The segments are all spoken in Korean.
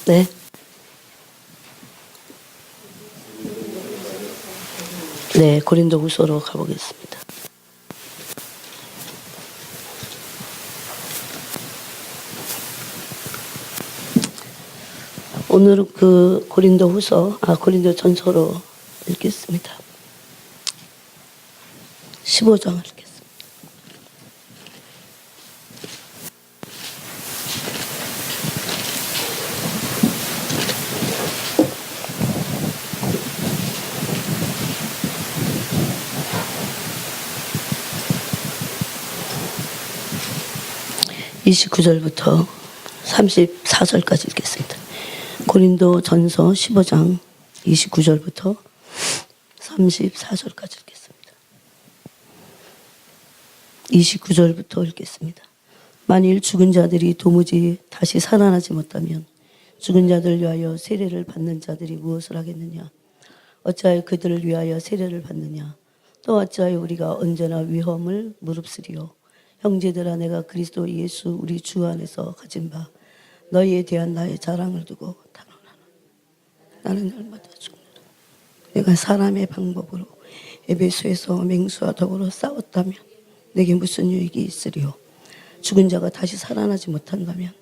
네. 네, 고린도후서로 가보겠습니다. 오늘은 그 고린도전서로 읽겠습니다. 15장을 읽겠습니다. 29절부터 34절까지 읽겠습니다. 고린도전서 15장 29절부터 34절까지 읽겠습니다. 29절부터 읽겠습니다. 만일 죽은 자들이 도무지 다시 살아나지 못하면 죽은 자들 위하여 세례를 받는 자들이 무엇을 하겠느냐? 어찌하여 그들을 위하여 세례를 받느냐? 또 어찌하여 우리가 언제나 위험을 무릅쓰리요? 형제들아, 내가 그리스도 예수 우리 주 안에서 가진 바 너희에 대한 나의 자랑을 두고 단언하노라. 나는 날마다 죽노라. 내가 사람의 방법으로 에베소에서 맹수와 더불어 싸웠다면 내게 무슨 유익이 있으리요? 죽은 자가 다시 살아나지 못한다면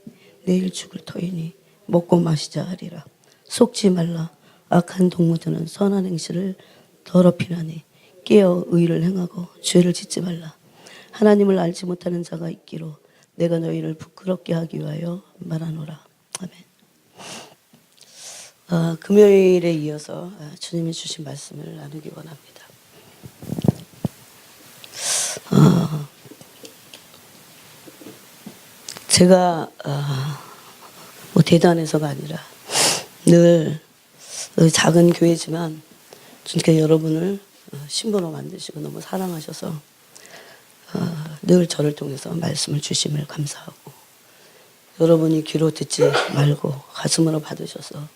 내일 죽을 터이니 먹고 마시자 하리라. 속지 말라. 악한 동무들은 선한 행실을 더럽히나니 깨어 의를 행하고 죄를 짓지 말라. 하나님을 알지 못하는 자가 있기로 내가 너희를 부끄럽게 하기 위하여 말하노라. 아멘. 금요일에 이어서 주님이 주신 말씀을 나누기 원합니다. 제가 뭐 대단해서가 아니라 늘 작은 교회지만 주님께 여러분을 신부로 만드시고 너무 사랑하셔서 늘 저를 통해서 말씀을 주심을 감사하고 여러분이 귀로 듣지 말고 가슴으로 받으셔서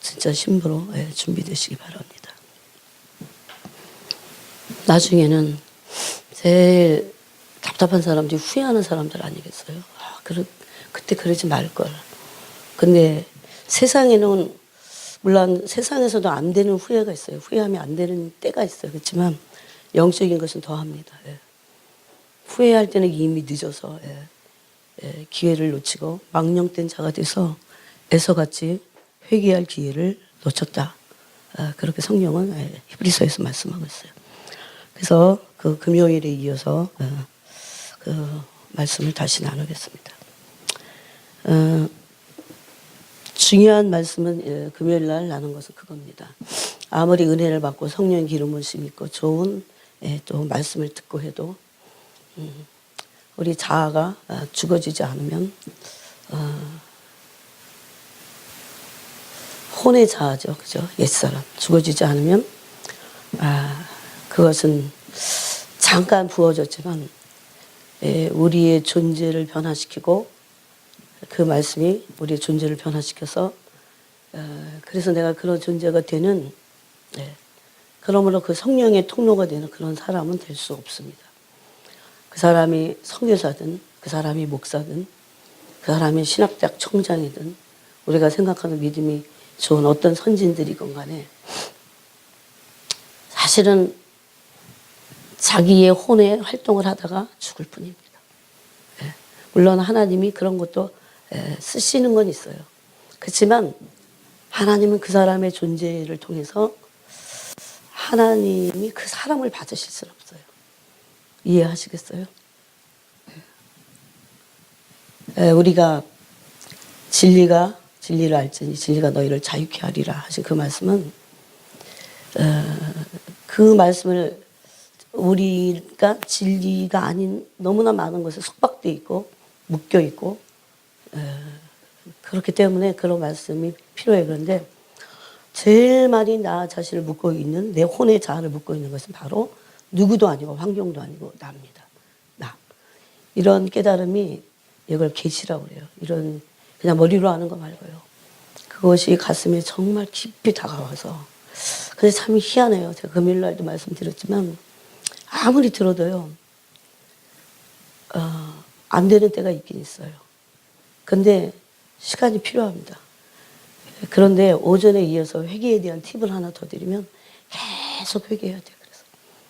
진짜 신부로 준비되시기 바랍니다. 나중에는 제일 답답한 사람들이 후회하는 사람들 아니겠어요? 그때 그러지 말걸. 근데 세상에는 물론 세상에서도 안 되는 후회가 있어요. 후회하면 안 되는 때가 있어요. 그렇지만 영적인 것은 더합니다. 후회할 때는 이미 늦어서 기회를 놓치고 망령된 자가 돼서 애서같이 회개할 기회를 놓쳤다. 그렇게 성경은 히브리서에서 말씀하고 있어요. 그래서 그 금요일에 이어서 그 말씀을 다시 나누겠습니다. 중요한 말씀은 금요일 날 나눈 것은 그겁니다. 아무리 은혜를 받고 성령 기름 부으심 있고 좋은 또 말씀을 듣고 해도 우리 자아가 죽어지지 않으면 혼의 자아죠, 그죠? 옛사람 죽어지지 않으면 그것은 잠깐 부어졌지만 우리의 존재를 변화시키고 그 말씀이 우리의 존재를 변화시켜서 그래서 내가 그런 존재가 되는 그러므로 그 성령의 통로가 되는 그런 사람은 될 수 없습니다. 그 사람이 선교사든 그 사람이 목사든 그 사람이 신학대학 총장이든 우리가 생각하는 믿음이 좋은 어떤 선진들이건 간에 사실은 자기의 혼의 활동을 하다가 죽을 뿐입니다. 물론 하나님이 그런 것도 쓰시는 건 있어요. 그렇지만 하나님은 그 사람의 존재를 통해서 하나님이 그 사람을 받으실 수는 없어요. 이해하시겠어요? 우리가 진리를 알지니 진리가 너희를 자유케 하리라 하신 그 말씀은 그 말씀을 우리가 진리가 아닌 너무나 많은 것에 속박되어 있고 묶여 있고 그렇기 때문에 그런 말씀이 필요해요. 그런데 제일 많이 나 자신을 묶고 있는 내 혼의 자아를 묶고 있는 것은 바로 누구도 아니고 환경도 아니고 나입니다. 나. 이런 깨달음이 이걸 계시라고 그래요. 이런 그냥 머리로 하는 거 말고요. 그것이 가슴에 정말 깊이 다가와서 근데 참 희한해요. 제가 금요일 날도 말씀드렸지만 아무리 들어도요. 안 되는 때가 있긴 있어요. 근데 시간이 필요합니다. 그런데 오전에 이어서 회개에 대한 팁을 하나 더 드리면 계속 회개해야 돼요. 그래서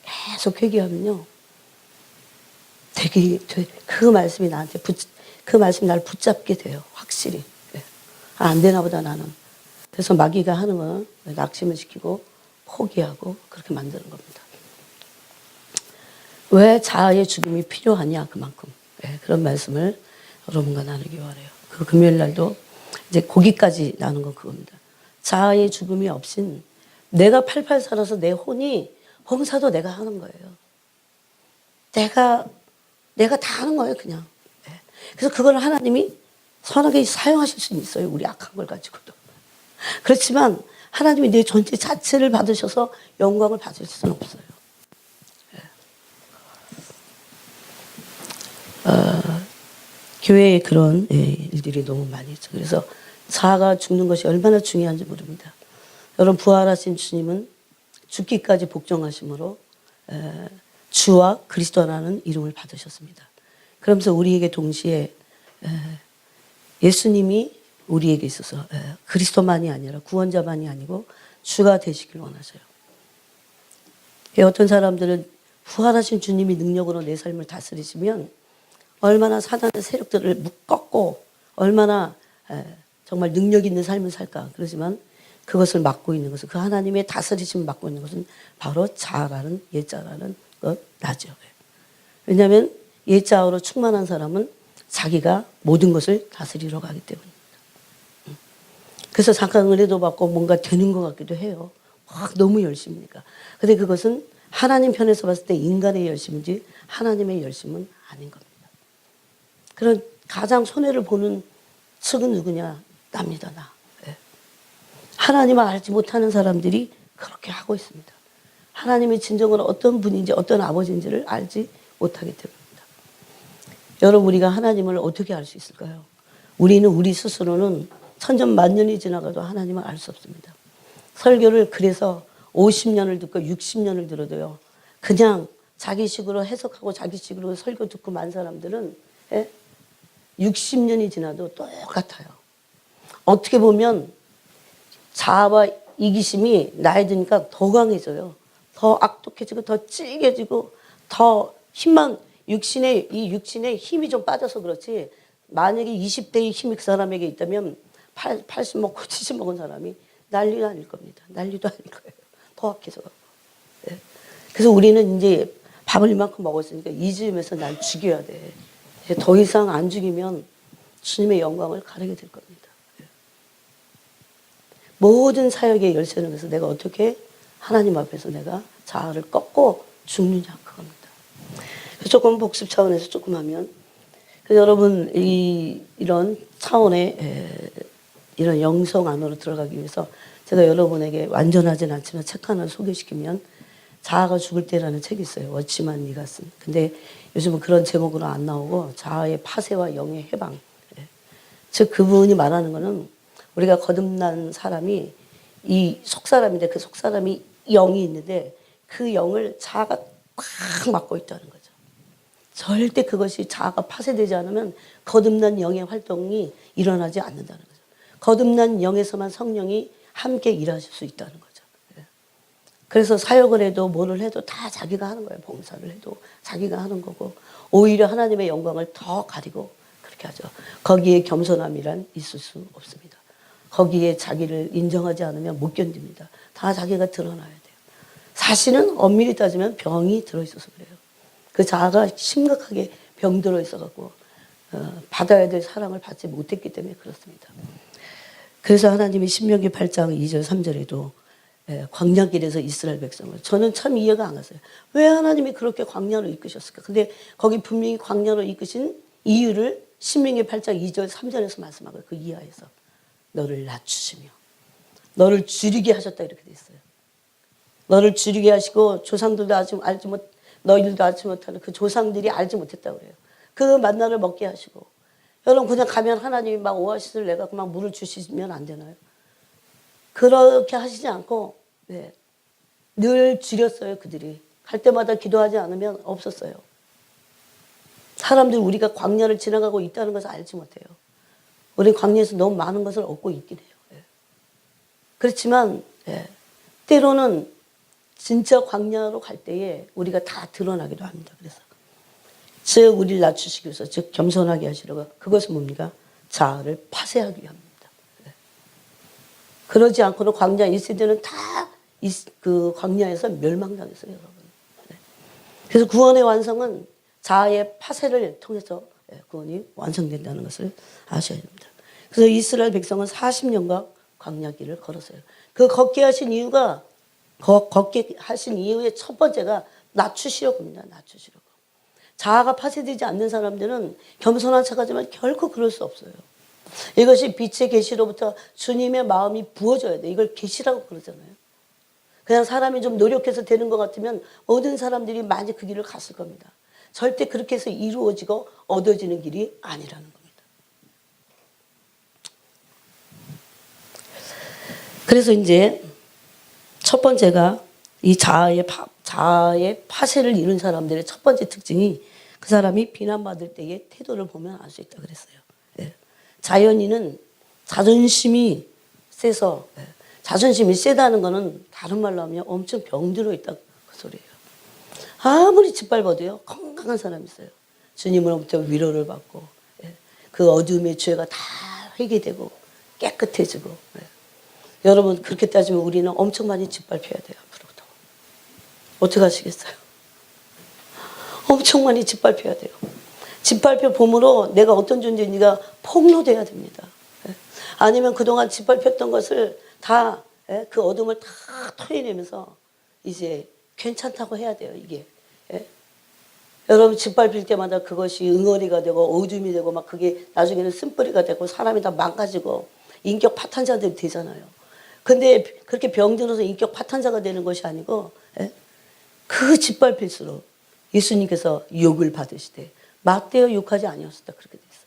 계속 회개하면요. 그 말씀이 그 말씀이 나를 붙잡게 돼요. 확실히. 안 되나 보다 나는. 그래서 마귀가 하는 건 낙심을 시키고 포기하고 그렇게 만드는 겁니다. 왜 자아의 죽음이 필요하냐 그만큼. 그런 말씀을 여러분과 나누기 원해요. 그 금요일 날도 이제 거기까지 나눈 건 그겁니다. 자아의 죽음이 없인 내가 팔팔 살아서 내 혼이 봉사도 내가 하는 거예요. 내가 다 하는 거예요, 그냥. 그래서 그걸 하나님이 선하게 사용하실 수는 있어요. 우리 악한 걸 가지고도. 그렇지만 하나님이 내 존재 자체를 받으셔서 영광을 받을 수는 없어요. 교회에 그런 일들이 너무 많이 있죠. 그래서 자아가 죽는 것이 얼마나 중요한지 모릅니다. 여러분 부활하신 주님은 죽기까지 복종하심으로 주와 그리스도라는 이름을 받으셨습니다. 그러면서 우리에게 동시에 예수님이 우리에게 있어서 그리스도만이 아니라 구원자만이 아니고 주가 되시길 원하셔요. 어떤 사람들은 부활하신 주님이 능력으로 내 삶을 다스리시면 얼마나 사단의 세력들을 묶었고 얼마나 정말 능력 있는 삶을 살까. 그러지만 그것을 막고 있는 것은 그 하나님의 다스리심을 막고 있는 것은 바로 자아라는 옛자라는 것 나죠. 왜냐하면 옛자아로 충만한 사람은 자기가 모든 것을 다스리러 가기 때문입니다. 그래서 잠깐 은혜도 받고 뭔가 되는 것 같기도 해요. 막 너무 열심이니까. 근데 그것은 하나님 편에서 봤을 때 인간의 열심인지 하나님의 열심은 아닌 겁니다. 그런 가장 손해를 보는 측은 누구냐? 납니다, 나. 하나님을 알지 못하는 사람들이 그렇게 하고 있습니다. 하나님이 진정으로 어떤 분인지 어떤 아버지인지를 알지 못하기 때문입니다. 여러분 우리가 하나님을 어떻게 알 수 있을까요? 우리는 우리 스스로는 천년만년이 지나가도 하나님을 알 수 없습니다. 설교를 그래서 50년을 듣고 60년을 들어도요. 그냥 자기식으로 해석하고 자기식으로 설교 듣고 만 사람들은 60년이 지나도 똑같아요. 어떻게 보면 자아와 이기심이 나이 드니까 더 강해져요. 더 악독해지고 더 찔개지고 더 힘만 육신의 힘이 좀 빠져서 그렇지 만약에 20대의 힘이 그 사람에게 있다면 80 먹고 70 먹은 사람이 난리가 아닐 겁니다. 난리도 아닐 거예요. 더 악해져. 그래서 우리는 이제 밥을 이만큼 먹었으니까 이쯤에서 날 죽여야 돼. 더 이상 안 죽이면 주님의 영광을 가리게 될 겁니다. 모든 사역의 열쇠는 그래서 내가 어떻게 하나님 앞에서 내가 자아를 꺾고 죽느냐 그겁니다. 조금 복습 차원에서 조금 하면 여러분 이런 차원의 이런 영성 안으로 들어가기 위해서 제가 여러분에게 완전하진 않지만 책 하나 소개시키면 자아가 죽을 때라는 책이 있어요. 워치만 니가슨. 근데 요즘은 그런 제목으로 안 나오고 자아의 파쇄와 영의 해방. 즉 그분이 말하는 거는 우리가 거듭난 사람이 이 속사람인데 그 속사람이 영이 있는데 그 영을 자아가 꽉 막고 있다는 거죠. 절대 그것이 자아가 파쇄되지 않으면 거듭난 영의 활동이 일어나지 않는다는 거죠. 거듭난 영에서만 성령이 함께 일하실 수 있다는 거죠. 그래서 사역을 해도 뭐를 해도 다 자기가 하는 거예요. 봉사를 해도 자기가 하는 거고 오히려 하나님의 영광을 더 가리고 그렇게 하죠. 거기에 겸손함이란 있을 수 없습니다. 거기에 자기를 인정하지 않으면 못 견딥니다. 다 자기가 드러나야 돼요. 사실은 엄밀히 따지면 병이 들어있어서 그래요. 그 자아가 심각하게 병들어 있어갖고 받아야 될 사랑을 받지 못했기 때문에 그렇습니다. 그래서 하나님이 신명기 8장 2절 3절에도 광야길에서 이스라엘 백성을 저는 참 이해가 안 갔어요. 왜 하나님이 그렇게 광야로 이끄셨을까? 근데 거기 분명히 광야로 이끄신 이유를 신명기 8장 2절 3절에서 말씀하고요. 그 이하에서 너를 낮추시며 너를 줄이게 하셨다 이렇게 돼 있어요. 너를 줄이게 하시고 조상들도 너희들도 알지 못하는 그 조상들이 알지 못했다고 그래요. 그 만나를 먹게 하시고 여러분 그냥 가면 하나님이 막 오아시스를 내가 막 물을 주시면 안 되나요? 그렇게 하시지 않고 늘 줄였어요. 그들이 갈 때마다 기도하지 않으면 없었어요. 사람들 우리가 광야를 지나가고 있다는 것을 알지 못해요. 우리 광야에서 너무 많은 것을 얻고 있긴 해요. 그렇지만 때로는 진짜 광야로 갈 때에 우리가 다 드러나기도 합니다. 그래서 즉 우리를 낮추시기 위해서, 즉 겸손하게 하시려고, 그것은 뭡니까? 자아를 파쇄하기 위함입니다. 그러지 않고는 광야 1세대는 다 그 광야에서 멸망당했어요, 여러분. 그래서 구원의 완성은 자아의 파쇄를 통해서 구원이 완성된다는 것을 아셔야 됩니다. 그래서 이스라엘 백성은 40년간 광야길을 걸었어요. 그 걷게 하신 이유가, 걷게 하신 이유의 첫 번째가 낮추시려고 합니다. 낮추시려고. 자아가 파쇄되지 않는 사람들은 겸손한 척하지만 결코 그럴 수 없어요. 이것이 빛의 계시로부터 주님의 마음이 부어져야 돼. 이걸 계시라고 그러잖아요. 그냥 사람이 좀 노력해서 되는 것 같으면 모든 사람들이 많이 그 길을 갔을 겁니다. 절대 그렇게 해서 이루어지고 얻어지는 길이 아니라는 겁니다. 그래서 이제 첫 번째가 이 자아의 파쇄를 이룬 사람들의 첫 번째 특징이, 그 사람이 비난받을 때의 태도를 보면 알 수 있다 그랬어요. 자연인은 자존심이 세서, 자존심이 세다는 것은 다른 말로 하면 엄청 병들어 있다 그 소리예요. 아무리 짓밟아도요, 건강한 사람이 있어요. 주님으로부터 위로를 받고, 그 어둠의 죄가 다 회개되고 깨끗해지고. 여러분, 그렇게 따지면 우리는 엄청 많이 짓밟혀야 돼요, 앞으로도. 어떻게 하시겠어요? 엄청 많이 짓밟혀야 돼요. 짓밟혀 봄으로 내가 어떤 존재인지가 폭로돼야 됩니다. 아니면 그동안 짓밟혔던 것을 다, 그 어둠을 다 토해내면서 이제 괜찮다고 해야 돼요, 이게. 여러분, 짓밟힐 때마다 그것이 응어리가 되고 어둠이 되고 막 그게 나중에는 쓴뿌리가 되고 사람이 다 망가지고 인격 파탄자들이 되잖아요. 근데 그렇게 병들어서 인격 파탄자가 되는 것이 아니고, 그 짓밟힐수록 예수님께서 욕을 받으시되 맞대어 욕하지 아니었었다, 그렇게 돼 있어요.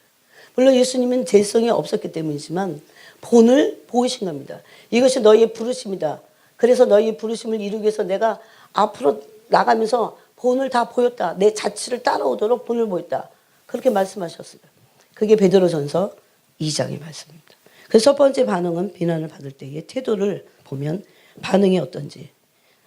물론 예수님은 죄성이 없었기 때문이지만 본을 보이신 겁니다. 이것이 너희의 부르심이다. 그래서 너희의 부르심을 이루기 위해서 내가 앞으로 나가면서 본을 다 보였다. 내 자취를 따라오도록 본을 보였다. 그렇게 말씀하셨어요. 그게 베드로전서 2장의 말씀입니다. 그래서 첫 번째 반응은 비난을 받을 때의 태도를 보면 반응이 어떤지.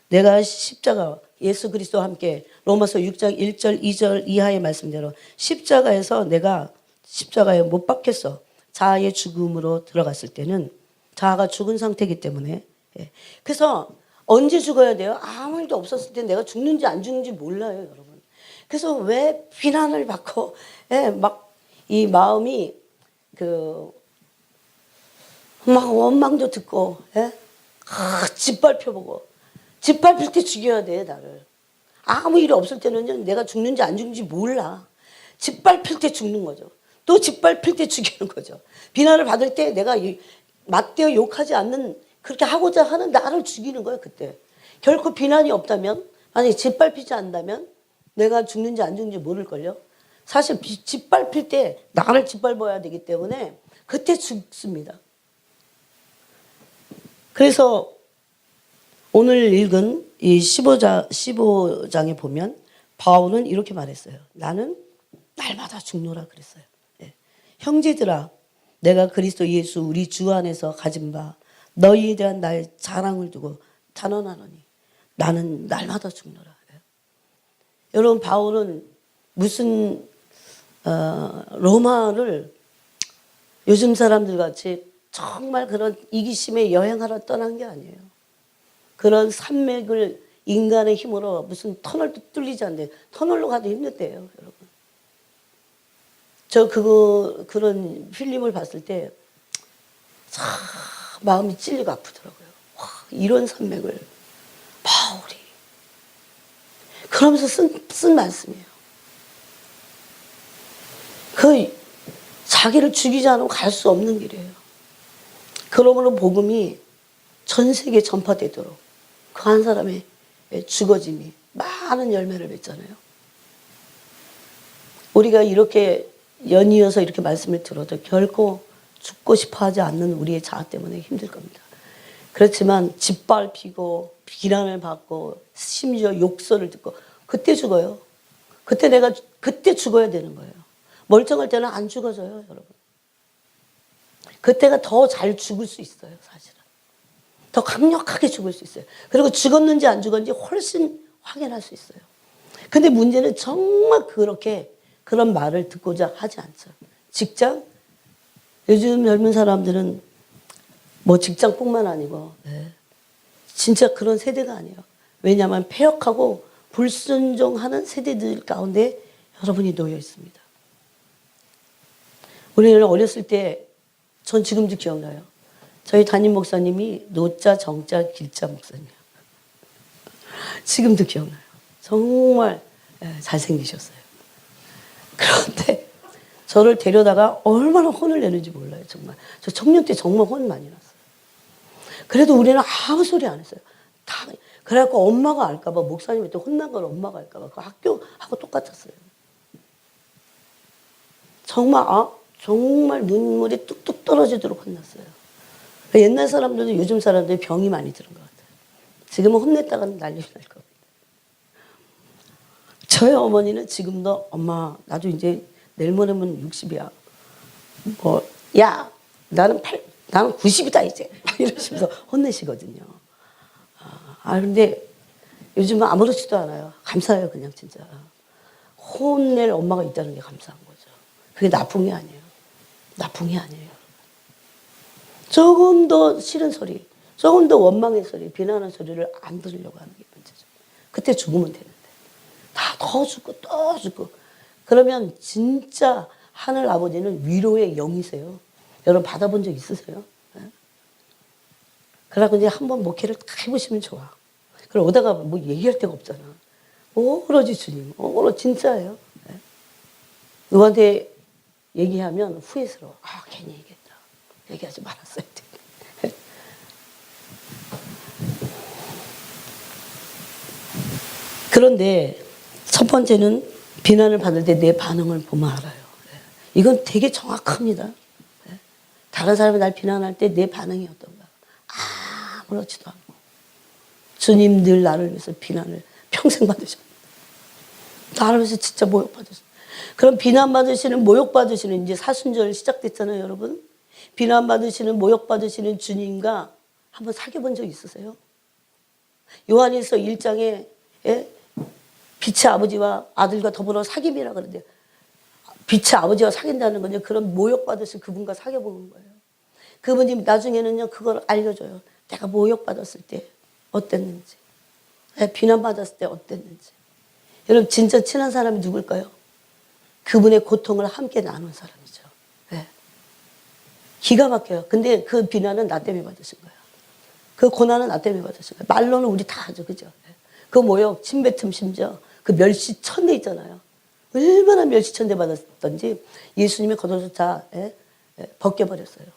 내가 십자가, 예수 그리스도와 함께 로마서 6장 1절 2절 이하의 말씀대로 십자가에서 내가 십자가에 못 박혔어. 자아의 죽음으로 들어갔을 때는 자아가 죽은 상태이기 때문에. 그래서 언제 죽어야 돼요? 아무 일도 없었을 때 내가 죽는지 안 죽는지 몰라요, 여러분. 그래서 왜 비난을 받고, 막 이 마음이 막 원망도 듣고, 짓밟혀보고, 짓밟힐 때 죽여야 돼, 나를. 아무 일이 없을 때는 내가 죽는지 안 죽는지 몰라. 짓밟힐 때 죽는 거죠. 또 짓밟힐 때 죽이는 거죠. 비난을 받을 때 내가 맞대어 욕하지 않는, 그렇게 하고자 하는 나를 죽이는 거예요, 그때. 결코 비난이 없다면, 만약에 짓밟히지 않는다면 내가 죽는지 안 죽는지 모를걸요. 사실 짓밟힐 때 나를 짓밟아야 되기 때문에 그때 죽습니다. 그래서 오늘 읽은 이 15장에 보면 바울은 이렇게 말했어요. 나는 날마다 죽노라 그랬어요. 형제들아, 내가 그리스도 예수 우리 주 안에서 가진 바 너희에 대한 나의 자랑을 두고 단언하노니 나는 날마다 죽노라. 여러분, 바울은 무슨 로마를 요즘 사람들 같이 정말 그런 이기심에 여행하러 떠난 게 아니에요. 그런 산맥을 인간의 힘으로 무슨 터널도 뚫리지 않는데 터널로 가도 힘들대요, 여러분. 저 그런 필름을 봤을 때 참 마음이 찔리고 아프더라고요. 와, 이런 산맥을 바울이 그러면서 쓴 말씀이에요. 자기를 죽이지 않으면 갈 수 없는 길이에요. 그러므로 복음이 전 세계에 전파되도록 그 한 사람의 죽어짐이 많은 열매를 맺잖아요. 우리가 이렇게 연이어서 이렇게 말씀을 들어도 결코 죽고 싶어 하지 않는 우리의 자아 때문에 힘들 겁니다. 그렇지만 짓밟히고 비난을 받고 심지어 욕설을 듣고 그때 죽어요. 그때 죽어야 되는 거예요. 멀쩡할 때는 안 죽어져요, 여러분. 그때가 더 잘 죽을 수 있어요, 사실은. 더 강력하게 죽을 수 있어요. 그리고 죽었는지 안 죽었는지 훨씬 확인할 수 있어요. 근데 문제는 정말 그렇게 그런 말을 듣고자 하지 않죠. 직장? 요즘 젊은 사람들은 뭐 직장뿐만 아니고 진짜 그런 세대가 아니에요. 왜냐하면 폐역하고 불순종하는 세대들 가운데 여러분이 놓여 있습니다. 우리는 어렸을 때, 전 지금도 기억나요. 저희 담임 목사님이 노자, 정자, 길자 목사님이에요. 지금도 기억나요. 정말 잘생기셨어요. 그런데 저를 데려다가 얼마나 혼을 내는지 몰라요. 정말. 저 청년 때 정말 혼 많이 났어요. 그래도 우리는 아무 소리 안 했어요. 다. 그래갖고 엄마가 알까봐, 목사님한테 혼난 걸 엄마가 알까봐 그 학교하고 똑같았어요. 정말 눈물이 뚝뚝 떨어지도록 혼났어요. 옛날 사람들도 요즘 사람들이 병이 많이 들은 것 같아요. 지금은 혼냈다가는 난리 날 겁니다. 저희 어머니는 지금도 엄마 나도 이제 내일 모레면 60이야. 뭐 야 나는 90이다 이제 이러시면서 혼내시거든요. 근데 요즘은 아무렇지도 않아요. 감사해요 그냥 진짜. 혼낼 엄마가 있다는 게 감사한 거죠. 그게 나쁜 게 아니에요. 나쁜 게 아니에요. 조금 더 싫은 소리, 조금 더 원망의 소리, 비난하는 소리를 안 들으려고 하는 게 문제죠. 그때 죽으면 되는데. 다 더 죽고 또 죽고. 그러면 진짜 하늘 아버지는 위로의 영이세요. 여러분 받아본 적 있으세요? 그러고 이제 한번 목회를 다 해보시면 좋아. 그럼 오다가 뭐 얘기할 데가 없잖아. 오로지 주님, 오로지 진짜예요. 누구한테 얘기하면 후회스러워. 괜히 얘기했다. 얘기하지 말았어야 돼. 그런데 첫 번째는 비난을 받을 때 내 반응을 보면 알아요. 이건 되게 정확합니다. 다른 사람이 날 비난할 때 내 반응이 어떤가. 아무렇지도 않고. 주님 늘 나를 위해서 비난을 평생 받으셨습니다. 나를 위해서 진짜 모욕받으셨습니다. 그럼 비난받으시는 모욕받으시는 이제 사순절 시작됐잖아요 여러분. 비난받으시는 모욕받으시는 주님과 한번 사귀어본 적 있으세요? 요한일서 1장에 빛의 아버지와 아들과 더불어 사귐이라 그러는데 빛의 아버지와 사귄다는 건요 그런 모욕받으신 그분과 사귀어보는 거예요. 그분이 나중에는요 그걸 알려줘요. 내가 모욕받았을 때 어땠는지, 비난받았을 때 어땠는지. 여러분 진짜 친한 사람이 누굴까요? 그분의 고통을 함께 나눈 사람이죠. 기가 막혀요. 근데 그 비난은 나 때문에 받으신 거야. 그 고난은 나 때문에 받으신 거야. 말로는 우리 다 하죠. 그죠? 그 모욕, 침뱉음 심지어 그 멸시천대 있잖아요. 얼마나 멸시천대 받았던지 예수님이 겉옷을 다 벗겨버렸어요.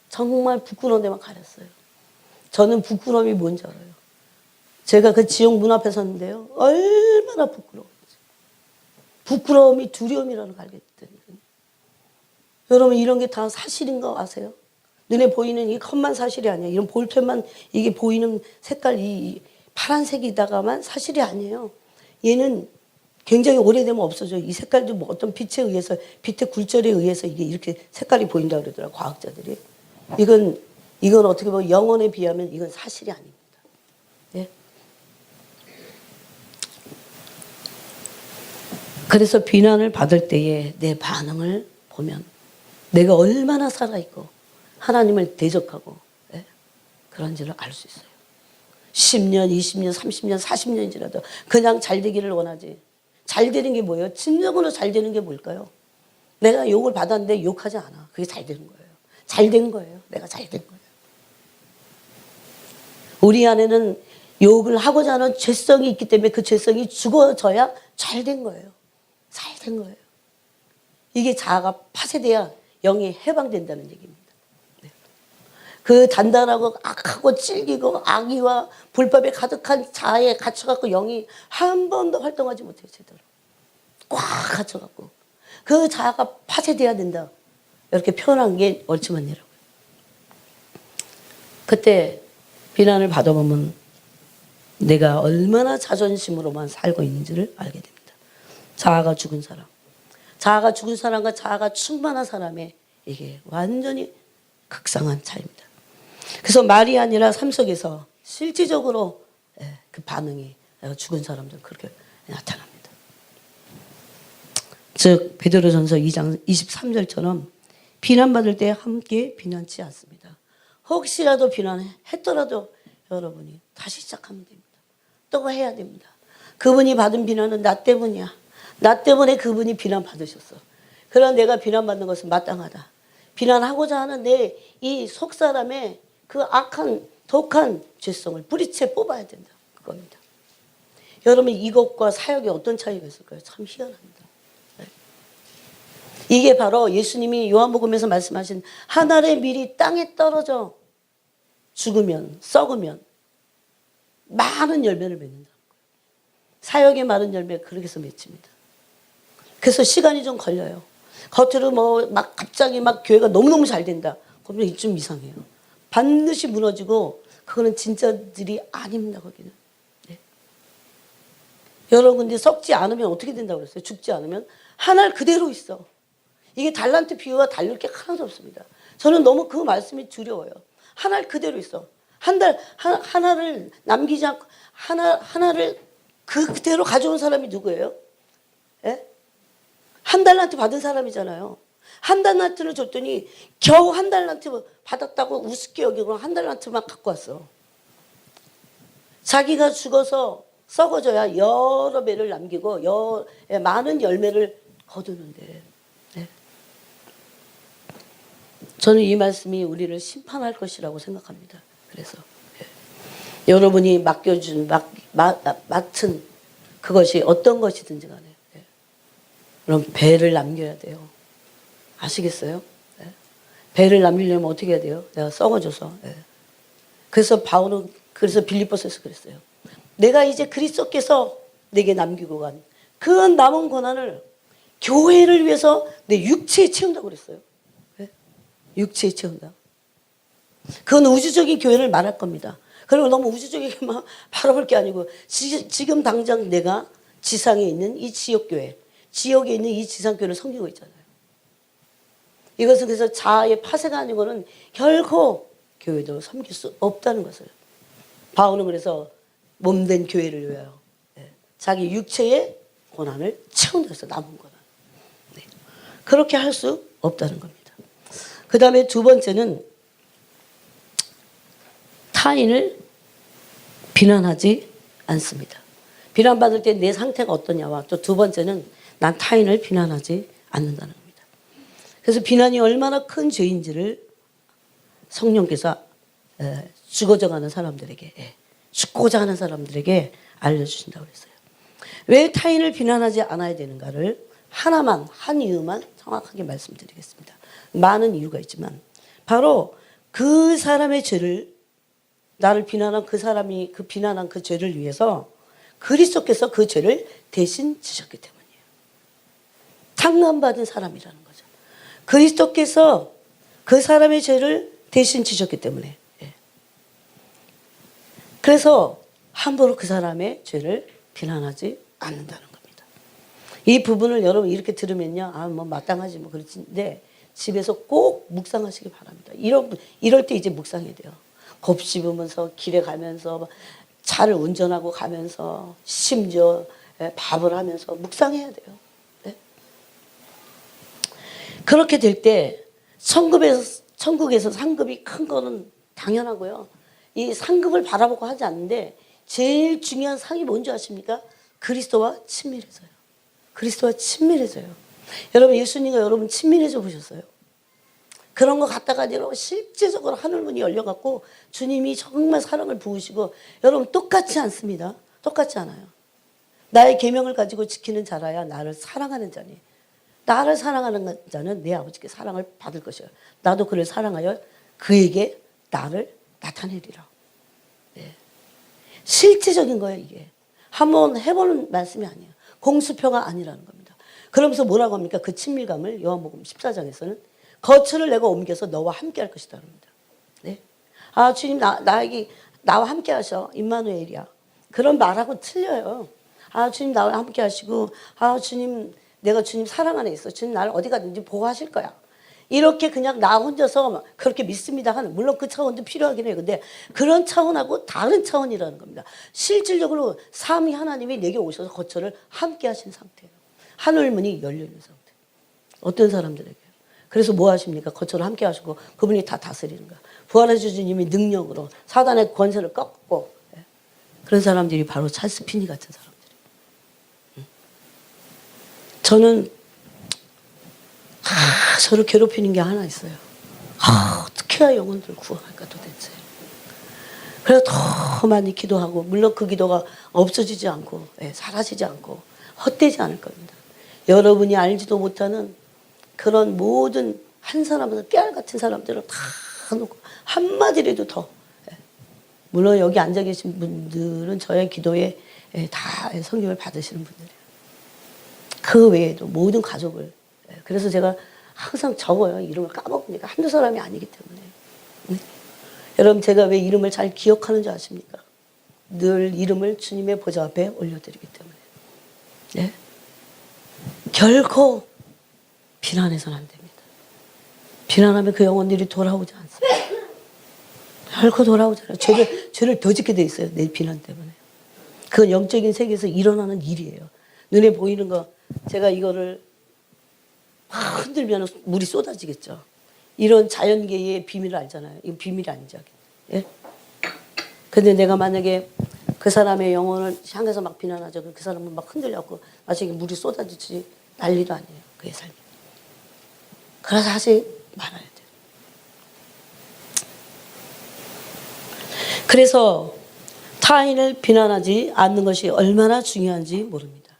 정말 부끄러운 데만 가렸어요. 저는 부끄러움이 뭔지 알아요. 제가 그 지옥 문 앞에 섰는데요. 얼마나 부끄러운지. 부끄러움이 두려움이라는 걸 알게 됐더니. 여러분 이런 게 다 사실인 거 아세요? 눈에 보이는 이 컷만 사실이 아니에요. 이런 볼펜만 이게 보이는 색깔 이 파란색이다가만 사실이 아니에요. 얘는 굉장히 오래되면 없어져요. 이 색깔도 뭐 어떤 빛에 의해서 빛의 굴절에 의해서 이게 이렇게 색깔이 보인다 그러더라고요. 과학자들이. 이건 어떻게 보면 영혼에 비하면 이건 사실이 아닙니다. 네? 그래서 비난을 받을 때에 내 반응을 보면 내가 얼마나 살아있고 하나님을 대적하고 그런지를 알 수 있어요. 10년, 20년, 30년, 40년이라도 그냥 잘 되기를 원하지. 잘 되는 게 뭐예요? 진정으로 잘 되는 게 뭘까요? 내가 욕을 받았는데 욕하지 않아. 그게 잘 되는 거예요. 잘 된 거예요. 내가 잘 된 거예요. 우리 안에는 욕을 하고자 하는 죄성이 있기 때문에 그 죄성이 죽어져야 잘 된 거예요. 잘 된 거예요. 이게 자아가 파쇄돼야 영이 해방된다는 얘기입니다. 그 단단하고 악하고 찔기고 악의와 불법에 가득한 자아에 갇혀갖고 영이 한 번도 활동하지 못해요. 제대로. 꽉 갇혀갖고. 그 자아가 파쇄돼야 된다. 이렇게 표현한 게 얼추만이라고요. 그때 비난을 받아보면 내가 얼마나 자존심으로만 살고 있는지를 알게 됩니다. 자아가 죽은 사람. 자아가 죽은 사람과 자아가 충만한 사람의 이게 완전히 극상한 차이입니다. 그래서 말이 아니라 삶 속에서 실질적으로 그 반응이 죽은 사람들 그렇게 나타납니다. 즉 베드로전서 2장 23절처럼 비난받을 때 함께 비난치 않습니다. 혹시라도 비난했더라도 여러분이 다시 시작하면 됩니다. 또 해야 됩니다. 그분이 받은 비난은 나 때문이야. 나 때문에 그분이 비난받으셨어. 그러나 내가 비난받는 것은 마땅하다. 비난하고자 하는 내 이 속사람의 그 악한 독한 죄성을 뿌리채 뽑아야 된다. 그겁니다. 여러분 이것과 사역에 어떤 차이가 있을까요? 참 희한합니다. 이게 바로 예수님이 요한복음에서 말씀하신 한 알의 밀이 땅에 떨어져 죽으면 썩으면 많은 열매를 맺는다. 사역의 많은 열매 그렇게 해서 맺힙니다. 그래서 시간이 좀 걸려요. 겉으로 뭐 막 갑자기 막 교회가 너무너무 잘 된다. 그러면 좀 이상해요. 반드시 무너지고 그거는 진짜들이 아닙니다. 거기는. 네. 여러분 근데 썩지 않으면 어떻게 된다고 그랬어요? 죽지 않으면 한 알 그대로 있어. 이게 달란트 비유와 다를 게 하나도 없습니다. 저는 너무 그 말씀이 두려워요. 한 알 그대로 있어. 하나를 남기지 않고 하나를 그대로 가져온 사람이 누구예요? 예? 한 달란트 받은 사람이잖아요. 한 달란트를 줬더니 겨우 한 달란트 받았다고 우습게 여기고 한 달란트만 갖고 왔어. 자기가 죽어서 썩어져야 여러 배를 남기고 많은 열매를 거두는데 네. 저는 이 말씀이 우리를 심판할 것이라고 생각합니다. 그래서 여러분이 맡은 그것이 어떤 것이든지 간에 그럼 배를 남겨야 돼요. 아시겠어요? 배를 남기려면 어떻게 해야 돼요? 내가 썩어져서. 그래서 바울은 그래서 빌립보서에서 그랬어요. 내가 이제 그리스도께서 내게 남기고 간 그 남은 고난을 교회를 위해서 내 육체에 채운다고 그랬어요. 육체에 채운다. 그건 우주적인 교회를 말할 겁니다. 그리고 너무 우주적이게만 바라볼 게 아니고 지금 당장 내가 지상에 있는 이 지역교회, 지역에 있는 이 지상교회를 섬기고 있잖아요. 이것은 그래서 자아의 파쇄가 아니고는 결코 교회도 섬길 수 없다는 것을. 바울은 그래서 몸된 교회를 위하여 자기 육체의 고난을 채운다 해서 남은 고난. 네. 그렇게 할 수 없다는 겁니다. 그 다음에 두 번째는 타인을 비난하지 않습니다. 비난받을 때 내 상태가 어떠냐와 또 두 번째는 난 타인을 비난하지 않는다는 겁니다. 그래서 비난이 얼마나 큰 죄인지를 성령께서 죽어져가는 사람들에게 죽고자 하는 사람들에게 알려주신다고 그랬어요. 왜 타인을 비난하지 않아야 되는가를 한 이유만 정확하게 말씀드리겠습니다. 많은 이유가 있지만 바로 그 사람의 죄를 나를 비난한 그 사람이 그 비난한 그 죄를 위해서 그리스도께서 그 죄를 대신 지셨기 때문이에요. 탕감받은 사람이라는 거죠. 그리스도께서 그 사람의 죄를 대신 지셨기 때문에 그래서 함부로 그 사람의 죄를 비난하지 않는다는 겁니다. 이 부분을 여러분 이렇게 들으면요, 뭐 마땅하지 뭐 그렇지인데 집에서 꼭 묵상하시기 바랍니다. 이럴 때 이제 묵상해야 돼요. 곱씹으면서 길에 가면서 차를 운전하고 가면서 심지어 밥을 하면서 묵상해야 돼요. 네? 그렇게 될 때 천국에서 상급이 큰 거는 당연하고요. 이 상급을 바라보고 하지 않는데 제일 중요한 상이 뭔지 아십니까? 그리스도와 친밀해져요. 그리스도와 친밀해져요. 여러분 예수님과 여러분 친밀해져 보셨어요? 그런 거 갖다가 여러분 실제적으로 하늘문이 열려갖고 주님이 정말 사랑을 부으시고 여러분 똑같지 않습니다. 똑같지 않아요. 나의 계명을 가지고 지키는 자라야 나를 사랑하는 자니 나를 사랑하는 자는 내 아버지께 사랑을 받을 것이요. 나도 그를 사랑하여 그에게 나를 나타내리라. 네. 실제적인 거예요 이게. 한번 해보는 말씀이 아니에요. 공수표가 아니라는 겁니다. 그러면서 뭐라고 합니까? 그 친밀감을 요한복음 14장에서는 거처를 내가 옮겨서 너와 함께 할 것이다 합니다. 네. 아 주님 나와 함께 하셔. 임마누엘이야. 그런 말하고 틀려요. 아 주님 나와 함께 하시고 아 주님 내가 주님 사랑 안에 있어. 주님 나를 어디 가든지 보호하실 거야. 이렇게 그냥 나 혼자서 그렇게 믿습니다 하는, 물론 그 차원도 필요하긴 해요. 근데 그런 차원하고 다른 차원이라는 겁니다. 실질적으로 삼위 하나님이 내게 오셔서 거처를 함께 하신 상태예요. 하늘 문이 열려 있는 상태. 어떤 사람들에게. 그래서 뭐 하십니까? 거처를 함께 하시고 그분이 다 다스리는 거야. 부활의 주님이 능력으로 사단의 권세를 꺾고, 그런 사람들이 바로 찰스 피니 같은 사람들이에요. 저는 저를 괴롭히는 게 하나 있어요. 어떻게 해야 영혼들 구원할까 도대체. 그래서 더 많이 기도하고, 물론 그 기도가 없어지지 않고 사라지지 않고 헛되지 않을 겁니다. 여러분이 알지도 못하는 그런 모든 한 사람은 깨알 같은 사람들을 다 놓고 한마디라도 더, 물론 여기 앉아 계신 분들은 저의 기도에 다 성김을 받으시는 분들이에요. 그 외에도 모든 가족을, 그래서 제가 항상 적어요. 이름을 까먹으니까 한두 사람이 아니기 때문에. 여러분, 제가 왜 이름을 잘 기억하는 줄 아십니까? 늘 이름을 주님의 보좌 앞에 올려드리기 때문에. 네? 결코 비난해서는 안 됩니다. 비난하면 그 영혼들이 돌아오지 않습니다. 결코 돌아오지 않아요. 죄를 더 짓게 돼 있어요. 내 비난 때문에. 그건 영적인 세계에서 일어나는 일이에요. 눈에 보이는 거, 제가 이거를 막 흔들면 물이 쏟아지겠죠. 이런 자연계의 비밀을 알잖아요. 이건 비밀이 아니죠. 예? 근데 내가 만약에 그 사람의 영혼을 향해서 막 비난하죠. 그 사람은 막 흔들려갖고 마치 물이 쏟아지지 난리도 아니에요. 그의 삶이. 그래서 하지 말아야 돼요. 그래서 타인을 비난하지 않는 것이 얼마나 중요한지 모릅니다.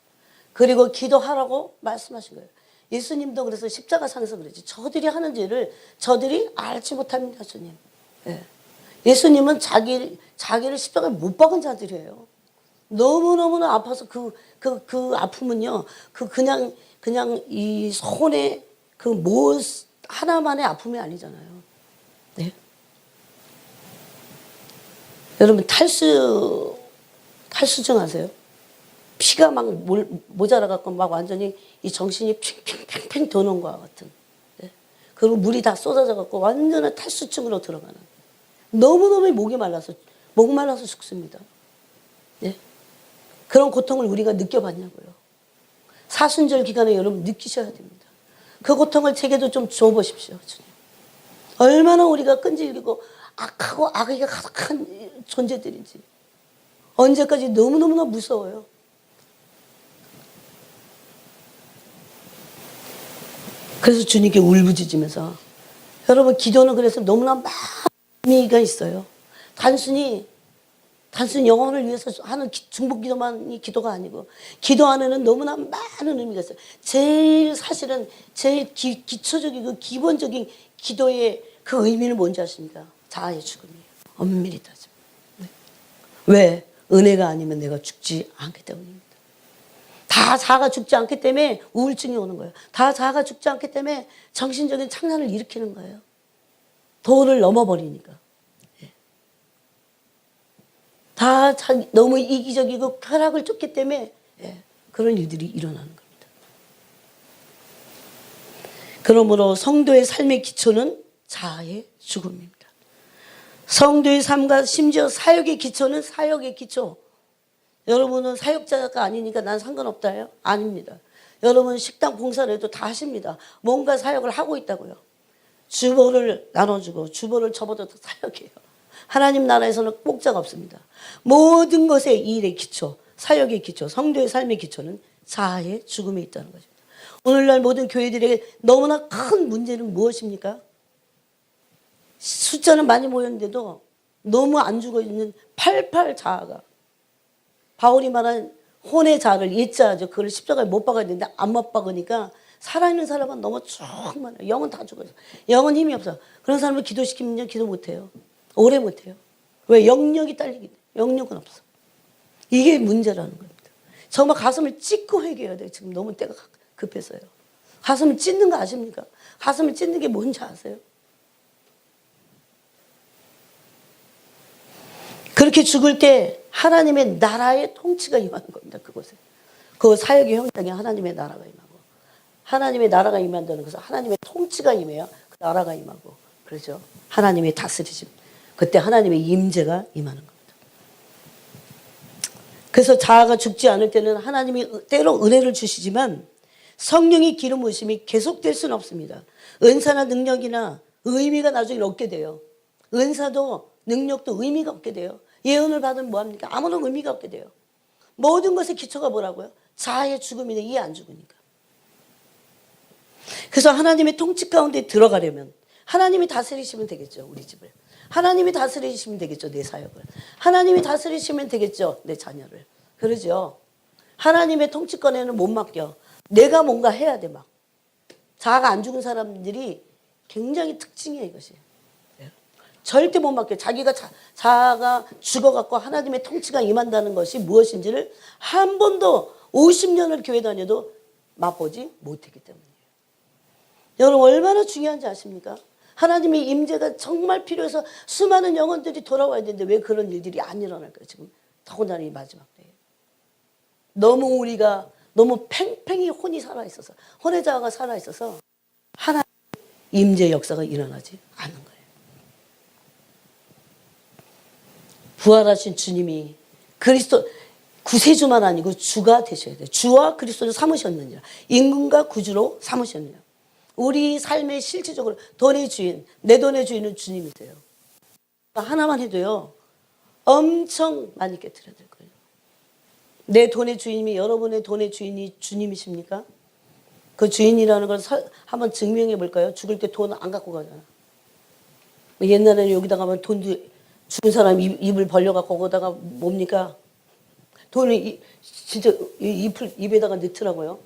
그리고 기도하라고 말씀하신 거예요. 예수님도 그래서 십자가상에서 그랬지. 저들이 하는 죄를 저들이 알지 못합니다, 주님. 예. 예수님은 자기를 십자가에 못 박은 자들이에요. 너무너무 아파서 그 아픔은요, 그냥 이 손에 하나만의 아픔이 아니잖아요. 네. 여러분, 탈수증 아세요? 피가 막 모자라갖고 막 완전히 이 정신이 팽팽팽팽 도는 것과 같은. 네? 그리고 물이 다 쏟아져갖고 완전한 탈수증으로 들어가는. 너무너무 목이 말라서 죽습니다. 네? 그런 고통을 우리가 느껴봤냐고요. 사순절 기간에 여러분 느끼셔야 됩니다. 그 고통을 제게도 좀 줘보십시오, 주님. 얼마나 우리가 끈질기고 악하고 악의가 가득한 존재들인지. 언제까지 너무너무나 무서워요. 그래서 주님께 울부짖으면서, 여러분, 기도는 그래서 너무나 많은 의미가 있어요. 단순히 영혼을 위해서 하는 중복 기도만이 기도가 아니고, 기도 안에는 너무나 많은 의미가 있어요. 사실은 제일 기초적인 그 기본적인 기도의 그 의미는 뭔지 아십니까? 자아의 죽음이에요. 엄밀히 따지면. 네. 왜? 은혜가 아니면 내가 죽지 않기 때문입니다. 다 자아가 죽지 않기 때문에 우울증이 오는 거예요. 다 자아가 죽지 않기 때문에 정신적인 착란을 일으키는 거예요. 도를 넘어버리니까. 다 너무 이기적이고 쾌락을 쫓기 때문에 그런 일들이 일어나는 겁니다. 그러므로 성도의 삶의 기초는 자아의 죽음입니다. 성도의 삶과 심지어 사역의 기초는 사역의 기초. 여러분은 사역자가 아니니까 난 상관없다요? 아닙니다. 여러분 식당 봉사를 해도 다 하십니다. 뭔가 사역을 하고 있다고요. 주보를 나눠주고 주보를 접어도 사역이에요. 하나님 나라에서는 공짜가 없습니다. 모든 것의 일의 기초, 사역의 기초, 성도의 삶의 기초는 자아의 죽음에 있다는 것입니다. 오늘날 모든 교회들에게 너무나 큰 문제는 무엇입니까? 숫자는 많이 모였는데도 너무 안 죽어있는 88 자아가, 바울이 말한 혼의 자아를 예자하죠. 그걸 십자가에 못 박아야 되는데 안 못 박으니까 살아있는 사람은 너무 쭉 많아요. 영은 다 죽어요. 영은 힘이 없어. 그런 사람을 기도시키면 기도 못해요. 오래 못해요. 왜? 영역이 딸리기 때문에. 영역은 없어. 이게 문제라는 겁니다. 정말 가슴을 찢고 회개해야 돼요. 지금 너무 때가 급해서요. 가슴을 찢는 거 아십니까? 가슴을 찢는 게 뭔지 아세요? 그렇게 죽을 때 하나님의 나라의 통치가 임하는 겁니다. 그곳에. 그 사역의 현장에 하나님의 나라가 임하고, 하나님의 나라가 임한다는 것은 하나님의 통치가 임해야 나라가 임하고 그러죠. 하나님의 다스리심. 그때 하나님의 임재가 임하는 겁니다. 그래서 자아가 죽지 않을 때는 하나님이 때로 은혜를 주시지만 성령의 기름 부으심이 계속될 수는 없습니다. 은사나 능력이나 의미가 나중에 없게 돼요. 은사도 능력도 의미가 없게 돼요. 예언을 받으면 뭐합니까? 아무런 의미가 없게 돼요. 모든 것의 기초가 뭐라고요? 자아의 죽음이네. 이해 안 죽으니까. 그래서 하나님의 통치 가운데 들어가려면 하나님이 다스리시면 되겠죠. 우리 집을. 하나님이 다스리시면 되겠죠. 내 사역을. 하나님이 다스리시면 되겠죠. 내 자녀를. 그러죠. 하나님의 통치권에는 못 맡겨. 내가 뭔가 해야 돼 막. 자아가 안 죽은 사람들이 굉장히 특징이에요. 이것이. 절대 못 맡겨. 자기가 자아가 죽어갖고 하나님의 통치가 임한다는 것이 무엇인지를 한 번도 50년을 교회 다녀도 맛보지 못했기 때문이에요. 여러분 얼마나 중요한지 아십니까? 하나님의 임재가 정말 필요해서 수많은 영혼들이 돌아와야 되는데 왜 그런 일들이 안 일어날까요? 지금 더군다나 이 마지막 때에. 너무 우리가 너무 팽팽히 혼이 살아있어서 혼의 자아가 살아있어서 하나님의 임재 역사가 일어나지 않는 거예요. 부활하신 주님이 그리스도 구세주만 아니고 주가 되셔야 돼요. 주와 그리스도를 삼으셨느니라. 임금과 구주로 삼으셨느니라. 우리 삶의 실질적으로 돈의 주인, 내 돈의 주인은 주님이세요. 하나만 해도요. 엄청 많이 깨트려야 될 거예요. 내 돈의 주인이 여러분의 돈의 주인이 주님이십니까? 그 주인이라는 걸 한번 증명해 볼까요? 죽을 때 돈 안 갖고 가잖아. 옛날에는 여기다가 하면 돈도 죽은 사람 입을 벌려갖고 거기다가 뭡니까? 돈을 진짜 입에다가 넣더라고요.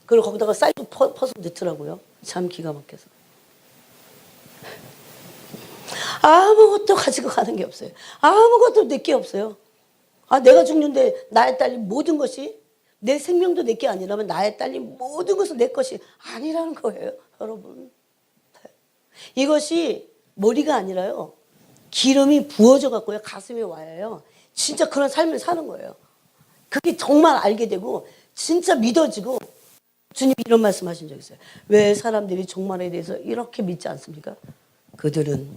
그리고 거기다가 쌀도 퍼서 넣더라고요. 참 기가 막혀서. 아무것도 가지고 가는 게 없어요. 아무것도 내 게 없어요. 내가 죽는데 나의 딸린 모든 것이 내 생명도 내 게 아니라면 나의 딸린 모든 것은 내 것이 아니라는 거예요. 여러분. 이것이 머리가 아니라요. 기름이 부어져 갖고요. 가슴에 와요. 진짜 그런 삶을 사는 거예요. 그게 정말 알게 되고 진짜 믿어지고 주님이 이런 말씀하신 적 있어요. 왜 사람들이 종말에 대해서 이렇게 믿지 않습니까? 그들은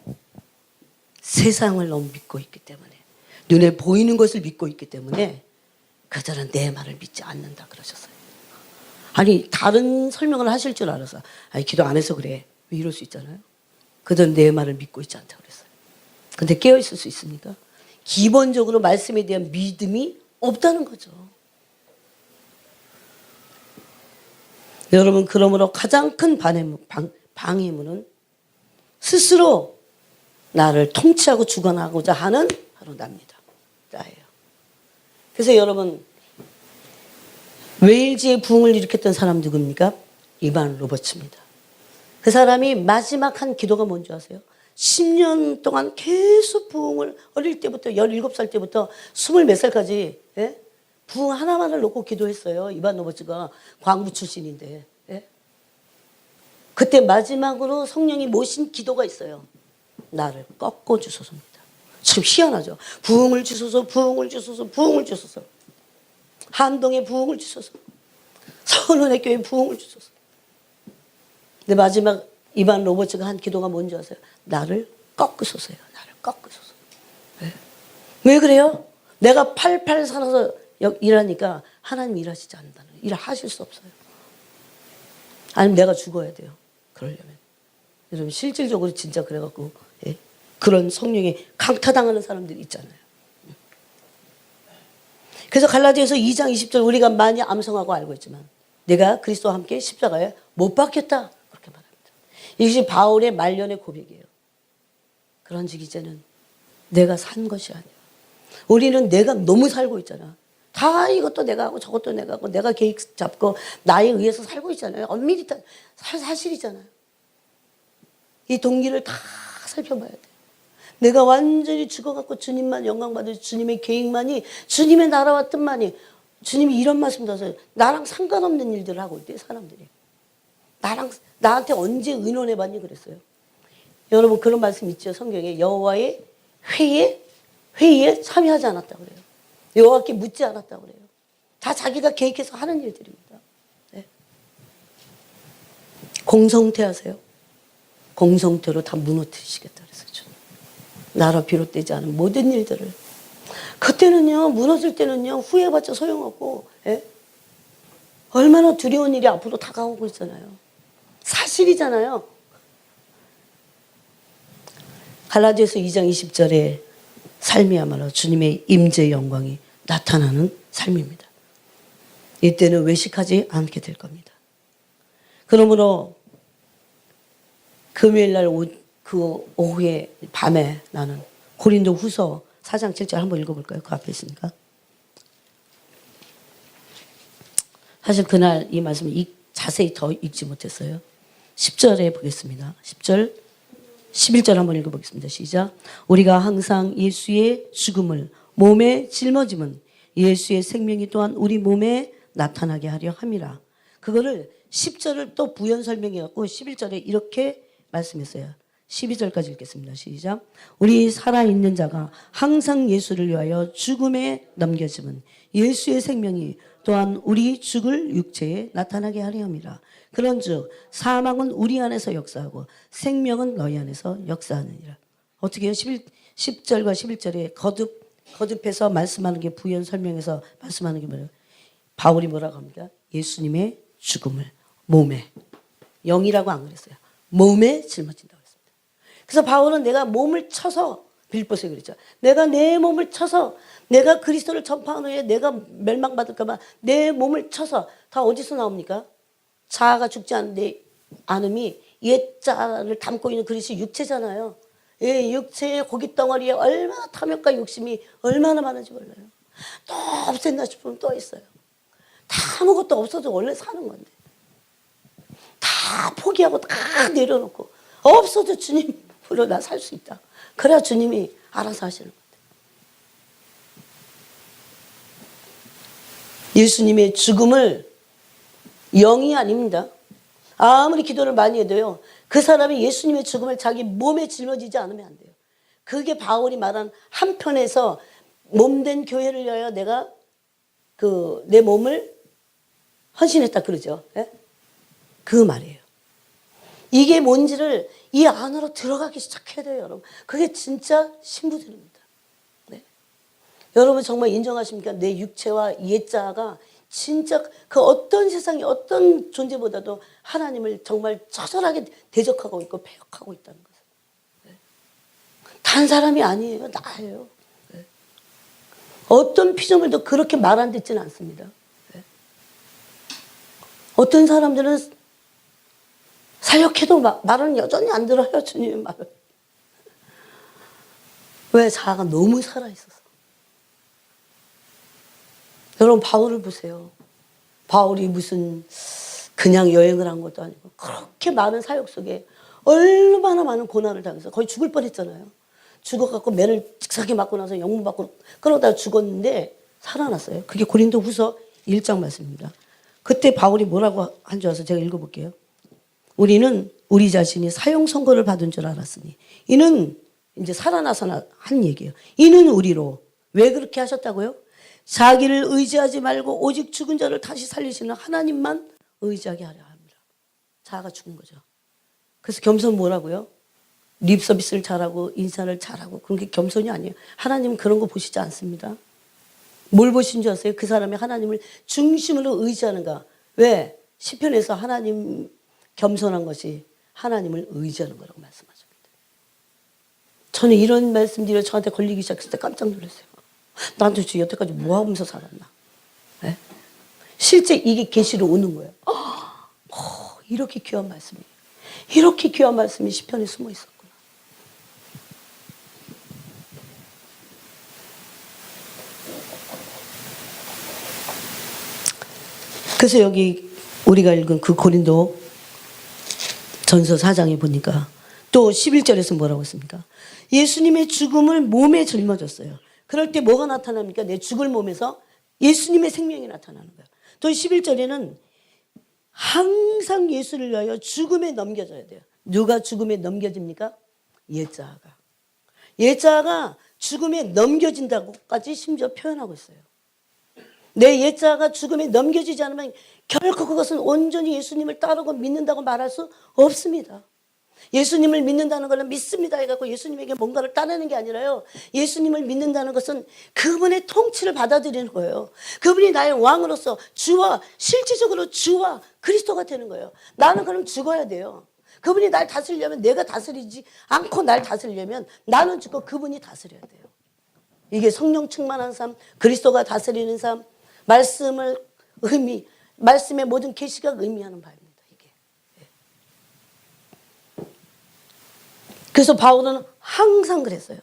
세상을 너무 믿고 있기 때문에 눈에 보이는 것을 믿고 있기 때문에 그들은 내 말을 믿지 않는다 그러셨어요. 아니 다른 설명을 하실 줄 알아서 기도 안 해서 그래. 왜 이럴 수 있잖아요. 그들은 내 말을 믿고 있지 않다고 그랬어요. 근데 깨어있을 수 있습니까? 기본적으로 말씀에 대한 믿음이 없다는 거죠. 여러분 그러므로 가장 큰 방해물은 스스로 나를 통치하고 주관하고자 하는 바로 나입니다. 나예요. 그래서 여러분 웨일즈의 부흥을 일으켰던 사람 누굽니까? 이반 로버츠입니다. 그 사람이 마지막 한 기도가 뭔지 아세요? 10년 동안 계속 부흥을 어릴 때부터 17살 때부터 20몇 살까지 부흥 하나만을 놓고 기도했어요. 이반 로버츠가 광부 출신인데. 그때 마지막으로 성령이 모신 기도가 있어요. 나를 꺾어 주소서입니다. 참 희한하죠. 부흥을 주소서, 부흥을 주소서, 부흥을 주소서. 한동에 부흥을 주소서. 서울은혜 교회 부흥을 주소서. 근데 마지막 이반 로버츠가 한 기도가 뭔지 아세요? 나를 꺾으소서요. 나를 꺾으소서. 왜 그래요? 내가 팔팔 살아서 일하니까 하나님 일하시지 않는다는 거예요. 일하실 수 없어요. 아니면 내가 죽어야 돼요. 그러려면. 여러분 실질적으로 진짜 그래갖고 그런 성령에 강타당하는 사람들이 있잖아요. 그래서 갈라디아서 2장 20절 우리가 많이 암송하고 알고 있지만 내가 그리스도와 함께 십자가에 못 박혔다. 그렇게 말합니다. 이것이 바울의 말년의 고백이에요. 그런즉 이제는 내가 산 것이 아니야. 우리는 내가 너무 살고 있잖아. 다 이것도 내가 하고 저것도 내가 하고 내가 계획 잡고 나에 의해서 살고 있잖아요. 엄밀히 다 사실이잖아요. 이 동기를 다 살펴봐야 돼. 내가 완전히 죽어갖고 주님만 영광받을 주님의 계획만이 주님의 나라와 뜻만이 주님이 이런 말씀도 하세요. 나랑 상관없는 일들을 하고 있대요. 사람들이. 나한테 언제 의논해봤니 그랬어요. 여러분 그런 말씀 있죠. 성경에 여호와의 회의에 참여하지 않았다고 그래요. 여호와께 묻지 않았다고 그래요. 다 자기가 계획해서 하는 일들입니다. 네. 공성태 하세요. 공성태로 다 무너뜨리시겠다 그래서 나라 비롯되지 않은 모든 일들을. 그때는요, 무너질 때는요, 후회해봤자 소용없고, 예? 얼마나 두려운 일이 앞으로 다가오고 있잖아요. 사실이잖아요. 갈라디아서 2장 20절에 삶이야말로 주님의 임재의 영광이 나타나는 삶입니다. 이때는 외식하지 않게 될 겁니다. 그러므로 금요일날 그 오후에 밤에 나는 고린도 후서 4장 7절 한번 읽어볼까요? 그 앞에 있으니까. 사실 그날 이 말씀을 자세히 더 읽지 못했어요. 10절에 보겠습니다. 10절, 11절 한번 읽어보겠습니다. 시작. 우리가 항상 예수의 죽음을 몸에 짊어짐은 예수의 생명이 또한 우리 몸에 나타나게 하려 함이라. 그거를 10절을 또 부연 설명해갖고 11절에 이렇게 말씀했어요. 12절까지 읽겠습니다. 시작. 우리 살아있는 자가 항상 예수를 위하여 죽음에 넘겨짐은 예수의 생명이 또한 우리 죽을 육체에 나타나게 하려 함이라. 그런즉 사망은 우리 안에서 역사하고 생명은 너희 안에서 역사하느니라. 어떻게 해요? 10절과 11절에 거듭해서 말씀하는 게 부연 설명해서 말씀하는 게 뭐예요? 바울이 뭐라고 합니까? 예수님의 죽음을 몸에, 영이라고 안 그랬어요. 몸에 짊어진다고 했습니다. 그래서 바울은 내가 몸을 쳐서, 빌립보서에 그랬죠. 내가 내 몸을 쳐서, 내가 그리스도를 전파한 후에 내가 멸망받을까 봐 내 몸을 쳐서, 다 어디서 나옵니까? 자아가 죽지 않음이 옛자를 담고 있는 그리스도 육체잖아요. 예, 육체의 고깃덩어리에 얼마나 탐욕과 욕심이 얼마나 많은지 몰라요. 또 없앴나 싶으면 또 있어요. 다 아무것도 없어도 원래 사는 건데. 다 포기하고 다 내려놓고 없어도 주님으로 나 살 수 있다. 그래야 주님이 알아서 하시는 건데. 예수님의 죽음을 영이 아닙니다. 아무리 기도를 많이 해도요. 그 사람이 예수님의 죽음을 자기 몸에 짊어지지 않으면 안 돼요. 그게 바울이 말한 한편에서 몸된 교회를 위하여 내가 내 몸을 헌신했다 그러죠. 예? 그 말이에요. 이게 뭔지를 이 안으로 들어가기 시작해야 돼요, 여러분. 그게 진짜 신부들입니다. 네. 여러분 정말 인정하십니까? 내 육체와 옛자가 진짜 그 어떤 세상의 어떤 존재보다도 하나님을 정말 처절하게 대적하고 있고 배역하고 있다는 것을. 네. 단 사람이 아니에요. 나예요. 네. 어떤 피조물도 그렇게 말 안 듣지는 않습니다. 네. 어떤 사람들은 사역해도 말은 여전히 안 들어요. 주님의 말을. 왜? 자아가 너무 살아있어서. 여러분 바울을 보세요. 바울이 무슨 그냥 여행을 한 것도 아니고 그렇게 많은 사역 속에 얼마나 많은 고난을 당해서 거의 죽을 뻔했잖아요. 죽어갖고 매를 직사게 맞고 나서 영문 밖으로 끌어다 죽었는데 살아났어요. 그게 고린도 후서 1장 말씀입니다. 그때 바울이 뭐라고 한 줄 알아서 제가 읽어볼게요. 우리는 우리 자신이 사형 선고를 받은 줄 알았으니 이는 이제 살아나서 한 얘기예요. 이는 우리로 왜 그렇게 하셨다고요? 자기를 의지하지 말고 오직 죽은 자를 다시 살리시는 하나님만 의지하게 하려 합니다. 자아가 죽은 거죠. 그래서 겸손 뭐라고요? 립 서비스를 잘하고 인사를 잘하고 그런 게 겸손이 아니에요. 하나님은 그런 거 보시지 않습니다. 뭘 보신 줄 아세요? 그 사람이 하나님을 중심으로 의지하는가. 왜? 시편에서 하나님 겸손한 것이 하나님을 의지하는 거라고 말씀하십니다. 저는 이런 말씀들이 저한테 걸리기 시작했을 때 깜짝 놀랐어요. 난 도대체 여태까지 뭐 하면서 살았나? 네? 실제 이게 계시로 오는 거예요. 이렇게 귀한 말씀이, 이렇게 귀한 말씀이 시편에 숨어 있었구나. 그래서 여기 우리가 읽은 그 고린도 전서 4장에 보니까 또 11절에서 뭐라고 했습니까? 예수님의 죽음을 몸에 짊어졌어요. 그럴 때 뭐가 나타납니까? 내 죽을 몸에서 예수님의 생명이 나타나는 거예요. 또 11절에는 항상 예수를 위하여 죽음에 넘겨져야 돼요. 누가 죽음에 넘겨집니까? 옛자아가. 옛자아가 죽음에 넘겨진다고까지 심지어 표현하고 있어요. 내 옛자아가 죽음에 넘겨지지 않으면 결코 그것은 온전히 예수님을 따르고 믿는다고 말할 수 없습니다. 예수님을 믿는다는 것은 믿습니다 해갖고 예수님에게 뭔가를 따르는 게 아니라요. 예수님을 믿는다는 것은 그분의 통치를 받아들이는 거예요. 그분이 나의 왕으로서 주와 실질적으로 주와 그리스도가 되는 거예요. 나는 그럼 죽어야 돼요. 그분이 날 다스리려면 내가 다스리지 않고 날 다스리려면 나는 죽고 그분이 다스려야 돼요. 이게 성령 충만한 삶, 그리스도가 다스리는 삶, 말씀의 모든 계시가 의미하는 바입니다. 이게. 그래서 바울은 항상 그랬어요.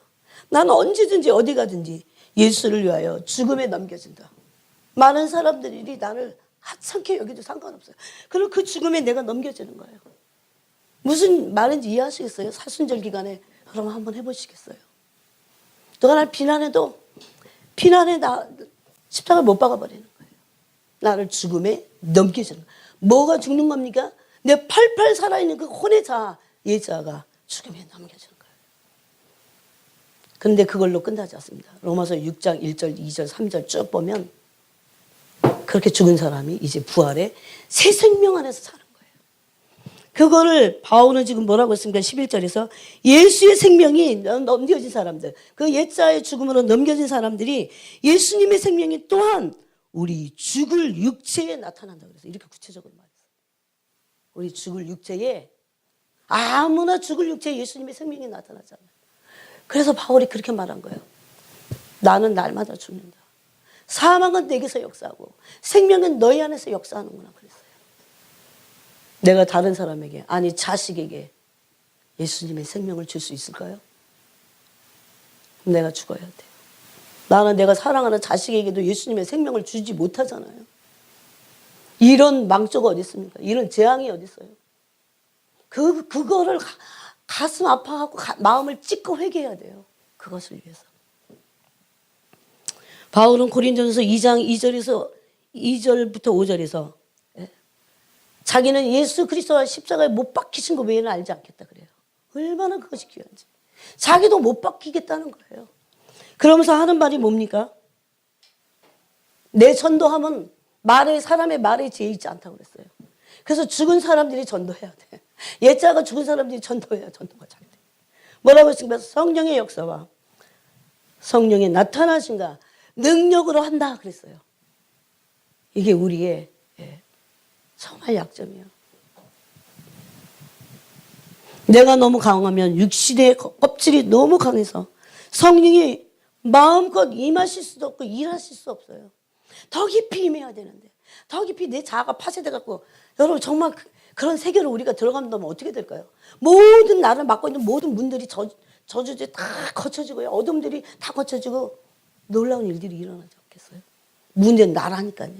나는 언제든지 어디 가든지 예수를 위하여 죽음에 넘겨진다. 많은 사람들이 나를 하찮게 여기도 상관없어요. 그럼 그 죽음에 내가 넘겨지는 거예요. 무슨 말인지 이해하시겠어요? 사순절 기간에 그럼 한번 해보시겠어요? 너가 날 비난해도 비난에 나 십자가 못 박아버리는 거예요. 나를 죽음에 넘겨주는 거예요. 뭐가 죽는 겁니까? 내 팔팔 살아있는 그 혼의 자, 예자가 죽음에 넘겨주는 거예요. 그런데 그걸로 끝나지 않습니다. 로마서 6장 1절, 2절, 3절 쭉 보면 그렇게 죽은 사람이 이제 부활의 새 생명 안에서 사는 거예요. 그거를 바울은 지금 뭐라고 했습니까? 11절에서 예수의 생명이 넘겨진 사람들, 그 옛자의 죽음으로 넘겨진 사람들이 예수님의 생명이 또한 우리 죽을 육체에 나타난다고 그래서 이렇게 구체적으로 말했어요. 우리 죽을 육체에 아무나 죽을 육체에 예수님의 생명이 나타나잖아요. 그래서 바울이 그렇게 말한 거예요. 나는 날마다 죽는다. 사망은 내게서 역사하고 생명은 너희 안에서 역사하는구나 그랬어요. 내가 다른 사람에게, 아니 자식에게 예수님의 생명을 줄 수 있을까요? 내가 죽어야 돼요. 나는 내가 사랑하는 자식에게도 예수님의 생명을 주지 못하잖아요. 이런 망조가 어디 있습니까? 이런 재앙이 어디 있어요? 그거를 가슴 아파하고 마음을 찢고 회개해야 돼요. 그것을 위해서. 바울은 고린도전서 2장 2절부터 5절에서 자기는 예수 그리스도와 십자가에 못 박히신 것 외에는 알지 않겠다 그래요. 얼마나 그것이 귀한지. 자기도 못 박히겠다는 거예요. 그러면서 하는 말이 뭡니까? 내 전도함은 사람의 말에 지혜 있지 않다고 그랬어요. 그래서 죽은 사람들이 전도해야 돼. 옛자가 죽은 사람들이 전도해야 전도가 잘 돼. 뭐라고 했습니까? 성령의 역사와 성령의 나타나신가 능력으로 한다 그랬어요. 이게 우리의 정말 약점이에요. 내가 너무 강하면 육신의 껍질이 너무 강해서 성령이 마음껏 임하실 수도 없고 일하실 수 없어요. 더 깊이 임해야 되는데 더 깊이 내 자아가 파쇄돼갖고 여러분 정말 그런 세계로 우리가 들어간다면 어떻게 될까요? 모든 나를 막고 있는 모든 문들이 저주들이 다 거쳐지고요. 어둠들이 다 거쳐지고 놀라운 일들이 일어나지 않겠어요? 문제는 나라니까요.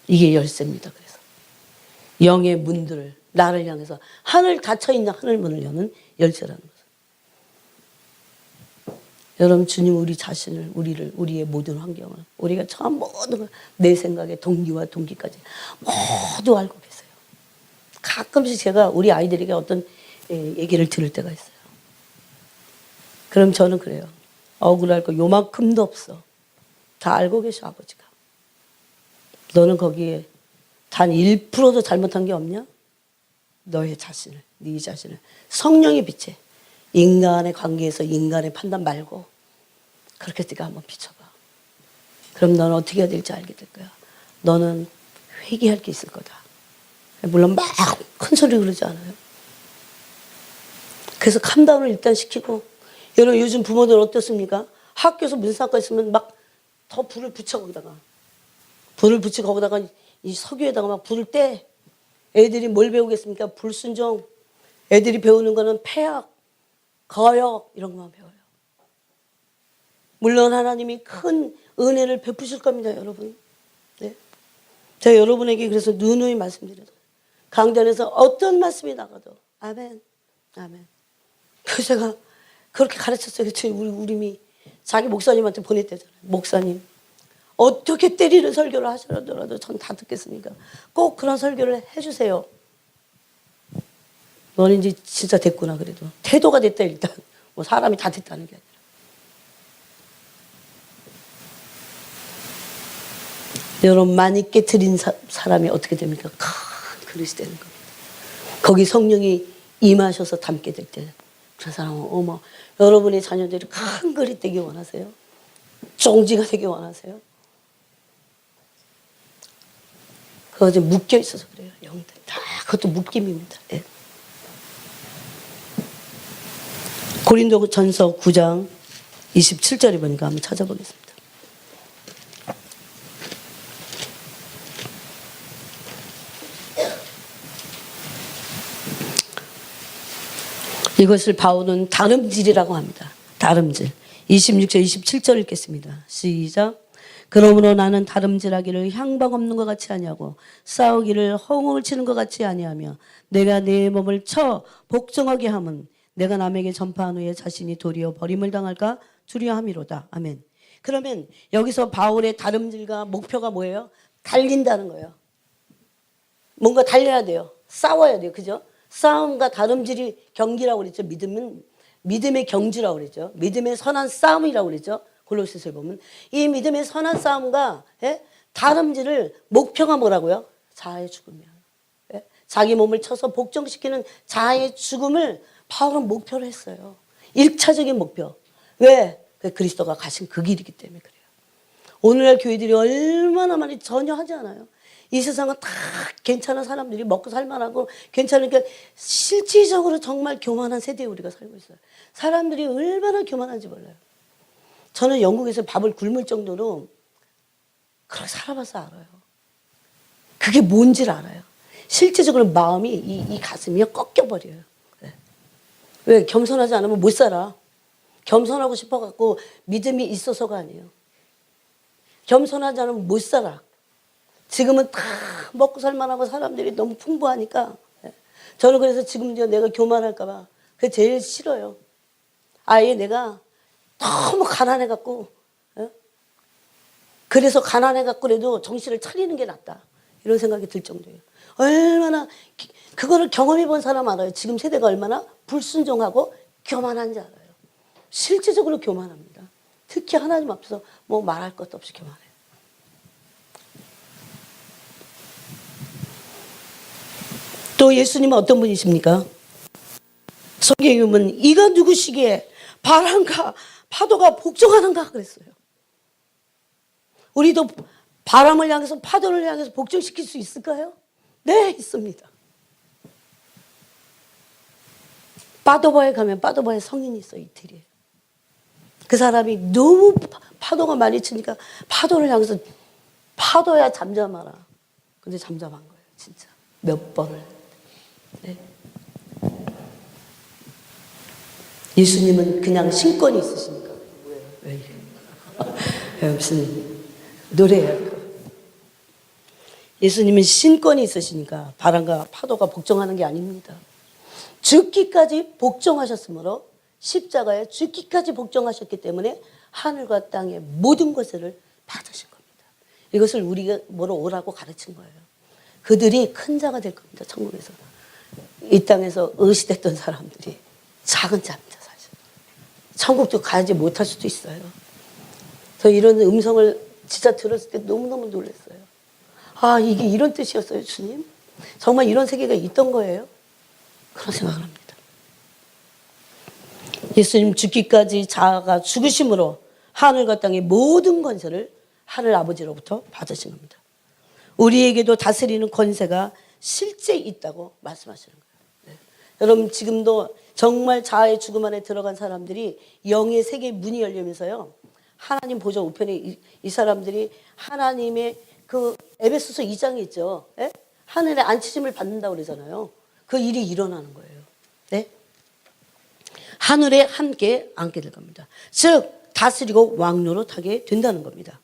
이게 열쇠입니다. 그래서 영의 문들을 나를 향해서 하늘 닫혀있는 하늘 문을 여는 열쇠라는 거죠. 여러분 주님 우리 자신을 우리의 모든 환경을 우리가 처음 모든 걸 내 생각의 동기와 동기까지 모두 알고 계세요. 가끔씩 제가 우리 아이들에게 어떤 얘기를 들을 때가 있어요. 그럼 저는 그래요. 억울할 거 요만큼도 없어. 다 알고 계셔 아버지가. 너는 거기에 단 1%도 잘못한 게 없냐? 너의 자신을, 네 자신을 성령의 빛에 인간의 관계에서 인간의 판단 말고 그렇게 네가 한번 비춰봐. 그럼 너는 어떻게 해야 될지 알게 될 거야. 너는 회개할 게 있을 거다. 물론 막 큰 소리 그러지 않아요. 그래서 캄다운을 일단 시키고 여러분 요즘 부모들 어떻습니까? 학교에서 무슨 사건 있으면 막 더 불을 붙여 거기다가 이 석유에다가 막 불을 떼. 애들이 뭘 배우겠습니까? 불순종. 애들이 배우는 거는 폐악, 거역 이런 것만 배워요. 물론 하나님이 큰 은혜를 베푸실 겁니다, 여러분. 네. 제가 여러분에게 그래서 누누이 말씀드려요. 강단에서 어떤 말씀이 나가도 아멘, 아멘. 그래서 제가 그렇게 가르쳤어요. 우리 자기 목사님한테 보냈대잖아요. 목사님, 어떻게 때리는 설교를 하시더라도 전 다 듣겠으니까 꼭 그런 설교를 해주세요. 너는 이제 진짜 됐구나 그래도. 태도가 됐다 일단. 뭐 사람이 다 됐다는 게 아니라. 여러분 많이 깨트린 사람이 어떻게 됩니까? 큰 그릇이 되는 겁니다. 거기 성령이 임하셔서 담게 될 때 그 사람은 어머, 여러분의 자녀들이 큰 그릇 되기 원하세요? 종지가 되기 원하세요? 그거 좀 묶여 있어서 그래요. 영들 다 그것도 묶임입니다. 예. 고린도전서 9장 27절에 보니까 한번 찾아보겠습니다. 이것을 바울은 다름질이라고 합니다. 다름질. 26절 27절 읽겠습니다. 시작. 그러므로 나는 다름질하기를 향방 없는 것 같이 아니하고 싸우기를 허공을 치는 것 같이 아니하며 내가 내 몸을 쳐 복종하게 함은 내가 남에게 전파한 후에 자신이 도리어 버림을 당할까 두려함이로다. 아멘. 그러면 여기서 바울의 다름질과 목표가 뭐예요? 달린다는 거예요. 뭔가 달려야 돼요. 싸워야 돼요. 그죠? 싸움과 다름질이 경기라고 그랬죠. 믿음은 믿음의 경주라고 그랬죠. 믿음의 선한 싸움이라고 그랬죠. 골로새서를 보면 이 믿음의 선한 싸움과 다름질을 목표가 뭐라고요? 자아의 죽음이야. 자기 몸을 쳐서 복종시키는 자아의 죽음을 바울은 목표로 했어요. 1차적인 목표. 왜? 그리스도가 가신 그 길이기 때문에 그래요. 오늘날 교회들이 얼마나 많이 전혀 하지 않아요. 이 세상은 다 괜찮은 사람들이 먹고 살만하고 괜찮으니까 실질적으로 정말 교만한 세대에 우리가 살고 있어요. 사람들이 얼마나 교만한지 몰라요. 저는 영국에서 밥을 굶을 정도로 그렇게 살아봐서 알아요. 그게 뭔지를 알아요. 실제적으로 마음이 이 가슴이 꺾여버려요. 왜? 겸손하지 않으면 못 살아. 겸손하고 싶어갖고 믿음이 있어서가 아니에요. 겸손하지 않으면 못 살아. 지금은 다 먹고 살만하고 사람들이 너무 풍부하니까 저는 그래서 지금도 내가 교만할까봐 그게 제일 싫어요. 아예 내가 너무 가난해갖고 그래서 가난해갖고 그래도 정신을 차리는 게 낫다 이런 생각이 들 정도예요. 얼마나 그거를 경험해 본 사람 알아요. 지금 세대가 얼마나 불순종하고 교만한지 알아요. 실제적으로 교만합니다. 특히 하나님 앞에서 뭐 말할 것도 없이 교만해요. 또 예수님은 어떤 분이십니까? 성경에 보면 이가 누구시기에 바람과 파도가 복종하는가 그랬어요. 우리도 바람을 향해서 파도를 향해서 복종시킬 수 있을까요? 네, 있습니다. 빠도바에 가면 빠도바에 성인이 있어요. 이태리에. 그 사람이 너무 파도가 많이 치니까 파도를 향해서 파도야 잠잠하라. 근데 잠잠한 거예요. 진짜. 몇 번을. 네. 예수님은 그냥 신권이 있으십니까? 왜 이래? 무슨 노래예요? 예수님은 신권이 있으시니까 바람과 파도가 복종하는 게 아닙니다. 죽기까지 복종하셨으므로 십자가에 죽기까지 복종하셨기 때문에 하늘과 땅의 모든 것을 받으신 겁니다. 이것을 우리가 뭐로 오라고 가르친 거예요. 그들이 큰 자가 될 겁니다. 천국에서. 이 땅에서 의시됐던 사람들이 작은 자입니다. 사실. 천국도 가지 못할 수도 있어요. 저 이런 음성을 진짜 들었을 때 너무너무 놀랐어요. 아, 이게 이런 뜻이었어요, 주님? 정말 이런 세계가 있던 거예요? 그런 생각을 합니다. 예수님 죽기까지 자아가 죽으심으로 하늘과 땅의 모든 권세를 하늘 아버지로부터 받으신 겁니다. 우리에게도 다스리는 권세가 실제 있다고 말씀하시는 거예요. 네. 여러분 지금도 정말 자아의 죽음 안에 들어간 사람들이 영의 세계의 문이 열리면서요. 하나님 보좌 우편에 이 사람들이 하나님의 그 에베소서 2장에 있죠. 네? 하늘의 안치심을 받는다고 그러잖아요. 그 일이 일어나는 거예요. 네? 하늘에 함께 앉게 될 겁니다. 즉 다스리고 왕노로 타게 된다는 겁니다.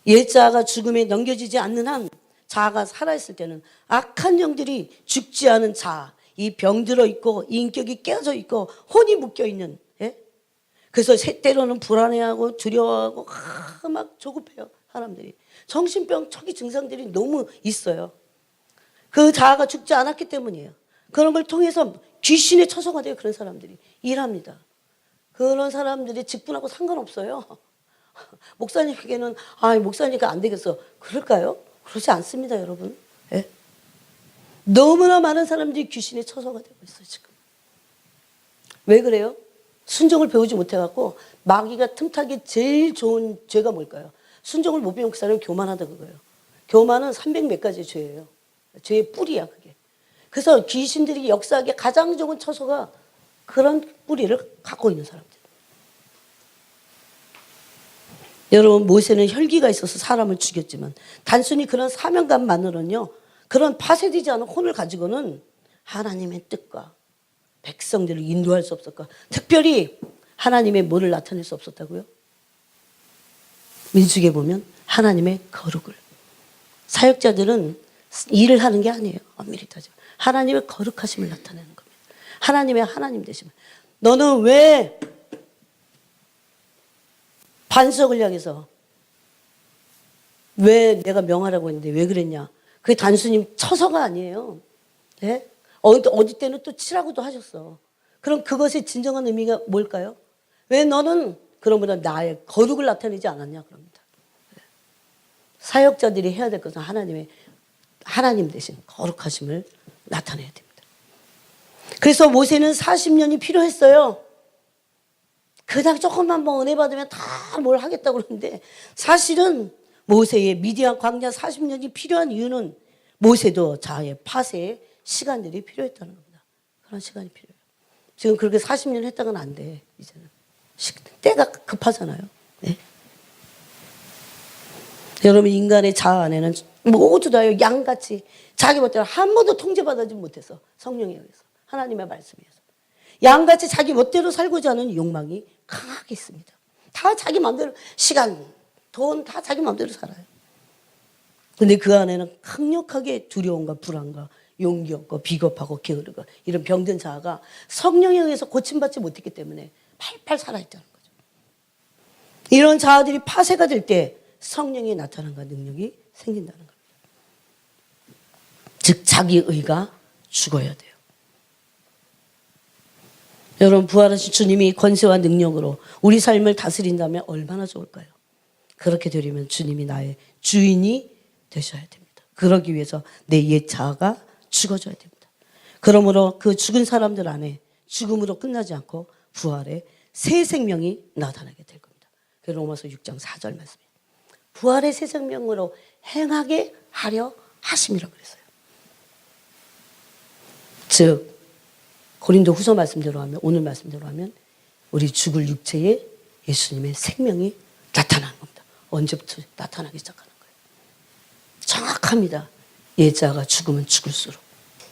옛자아가 죽음에 넘겨지지 않는 한 자아가 살아있을 때는 악한 영들이 죽지 않은 자아, 이 병들어 있고 인격이 깨져 있고 혼이 묶여 있는, 예? 그래서 때로는 불안해하고 두려워하고 막 조급해요. 사람들이 정신병 초기 증상들이 너무 있어요. 그 자아가 죽지 않았기 때문이에요. 그런 걸 통해서 귀신의 처소가 돼요. 그런 사람들이 일합니다. 그런 사람들이 직분하고 상관없어요. 목사님에게는 목사님이니까 안 되겠어. 그럴까요? 그렇지 않습니다, 여러분. 예? 너무나 많은 사람들이 귀신의 처소가 되고 있어요, 지금. 왜 그래요? 순종을 배우지 못해갖고 마귀가 틈타기 제일 좋은 죄가 뭘까요? 순종을 못 배운 그 사람은 교만하다 그거예요. 교만은 300몇 가지 죄예요. 죄의 뿌리야, 그게. 그래서 귀신들이 역사하기에 가장 좋은 처소가 그런 뿌리를 갖고 있는 사람들. 여러분, 모세는 혈기가 있어서 사람을 죽였지만 단순히 그런 사명감만으로는요, 그런 파쇄되지 않은 혼을 가지고는 하나님의 뜻과 백성들을 인도할 수 없었고, 특별히 하나님의 뭐를 나타낼 수 없었다고요? 민수기에 보면 하나님의 거룩을. 사역자들은 일을 하는 게 아니에요. 엄밀히 따지면 하나님의 거룩하심을 나타내는 겁니다. 하나님의 하나님 되심을. 너는 왜 반석을 향해서 왜 내가 명하라고 했는데 왜 그랬냐? 그게 단순히 처서가 아니에요. 네? 어디 때는 또 치라고도 하셨어. 그럼 그것의 진정한 의미가 뭘까요? 왜 너는 그러므로 나의 거룩을 나타내지 않았냐? 그럽니다. 사역자들이 해야 될 것은 하나님 대신 거룩하심을 나타내야 됩니다. 그래서 모세는 40년이 필요했어요. 그냥 조금만 뭐 은혜 받으면 다 뭘 하겠다고 그러는데, 사실은 모세의 미디안 광야 40년이 필요한 이유는 모세도 자의 파쇄의 시간들이 필요했다는 겁니다. 그런 시간이 필요해요. 지금 그렇게 40년 했다가는 안 돼, 이제는. 때가 급하잖아요. 네? 여러분, 인간의 자아 안에는 모두 다 양같이 자기 멋대로 한 번도 통제받지 못해서, 성령에 의해서, 하나님의 말씀에 의해서 양같이 자기 멋대로 살고자 하는 욕망이 강하게 있습니다. 다 자기 마음대로, 시간, 돈 다 자기 마음대로 살아요. 근데 그 안에는 강력하게 두려움과 불안과 용기 없고 비겁하고 게으르고 이런 병든 자아가 성령에 의해서 고침받지 못했기 때문에 팔팔 살아있다는 거죠. 이런 자아들이 파쇄가 될 때 성령이 나타난과 능력이 생긴다는 겁니다. 즉 자기 의가 죽어야 돼요. 여러분, 부활하신 주님이 권세와 능력으로 우리 삶을 다스린다면 얼마나 좋을까요? 그렇게 되려면 주님이 나의 주인이 되셔야 됩니다. 그러기 위해서 내 옛 자아가 죽어져야 됩니다. 그러므로 그 죽은 사람들 안에 죽음으로 끝나지 않고 부활의 새 생명이 나타나게 될 겁니다. 그 로마서 6장 4절 말씀이에요. 부활의 새 생명으로 행하게 하려 하심이라고 그랬어요. 즉 고린도 후서 말씀대로 하면, 오늘 말씀대로 하면 우리 죽을 육체에 예수님의 생명이 나타나는 겁니다. 언제부터 나타나기 시작하는 거예요? 정확합니다. 예자가 죽으면 죽을수록.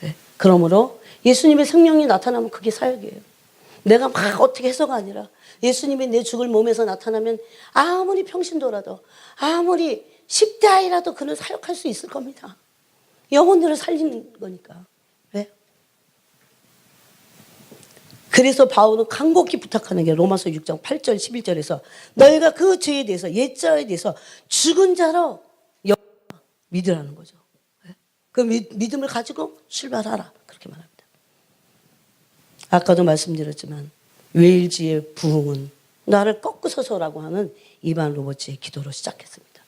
네. 그러므로 예수님의 생명이 나타나면 그게 사역이에요. 내가 막 어떻게 해서가 아니라 예수님이 내 죽을 몸에서 나타나면 아무리 평신도라도, 아무리 10대 아이라도 그는 사역할 수 있을 겁니다. 영혼들을 살리는 거니까. 네. 그래서 바울은 간곡히 부탁하는 게 로마서 6장 8절 11절에서 너희가 그 죄에 대해서, 옛자에 대해서 죽은 자로 믿으라는 거죠. 그 믿음을 가지고 출발하라, 그렇게 말합니다. 아까도 말씀드렸지만 웨일즈의 부흥은 나를 꺾으소서라고 하는 이반 로버츠의 기도로 시작했습니다.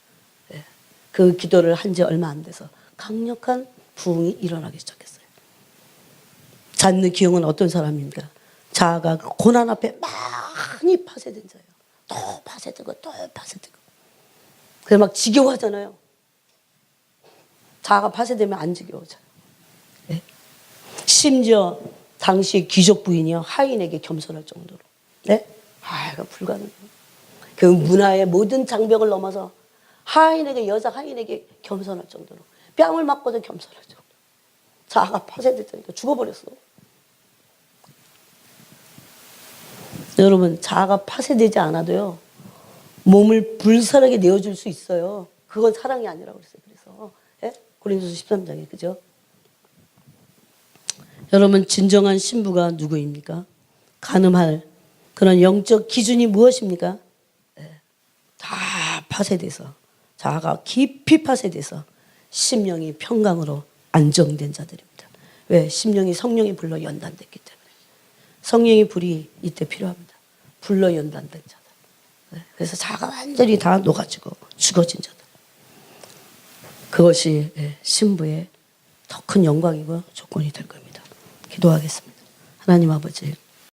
그 기도를 한 지 얼마 안 돼서 강력한 부흥이 일어나기 시작했어요. 잔느 기용은 어떤 사람입니까? 자아가 고난 앞에 많이 파쇄된 자예요. 또 파쇄되고 또 파쇄되고. 그래서 막 지겨워하잖아요. 자아가 파쇄되면 안 지겨워져요. 네? 심지어 당시 귀족 부인이요, 하인에게 겸손할 정도로. 네? 이거 불가능해요. 그 문화의 모든 장벽을 넘어서 하인에게, 여자 하인에게 겸손할 정도로, 뺨을 맞고도 겸손할 정도로. 자아가 파쇄됐다니까 죽어버렸어. 여러분, 자아가 파쇄되지 않아도요, 몸을 불살하게 내어줄 수 있어요. 그건 사랑이 아니라고 그랬어요. 그래서 예? 고린도서 13장에, 그죠? 여러분, 진정한 신부가 누구입니까? 가늠할 그런 영적 기준이 무엇입니까? 다 파쇄돼서, 자아가 깊이 파쇄돼서 심령이 평강으로 안정된 자들입니다. 왜? 심령이 성령의 불로 연단됐기 때문에. 성령의 불이 이때 필요합니다. 불로 연단된 자들. 그래서 자아가 완전히 다 녹아지고 죽어진 자들. 그것이 신부의 더 큰 영광이고 조건이 될 겁니다. 기도하겠습니다. 하나님 아버지,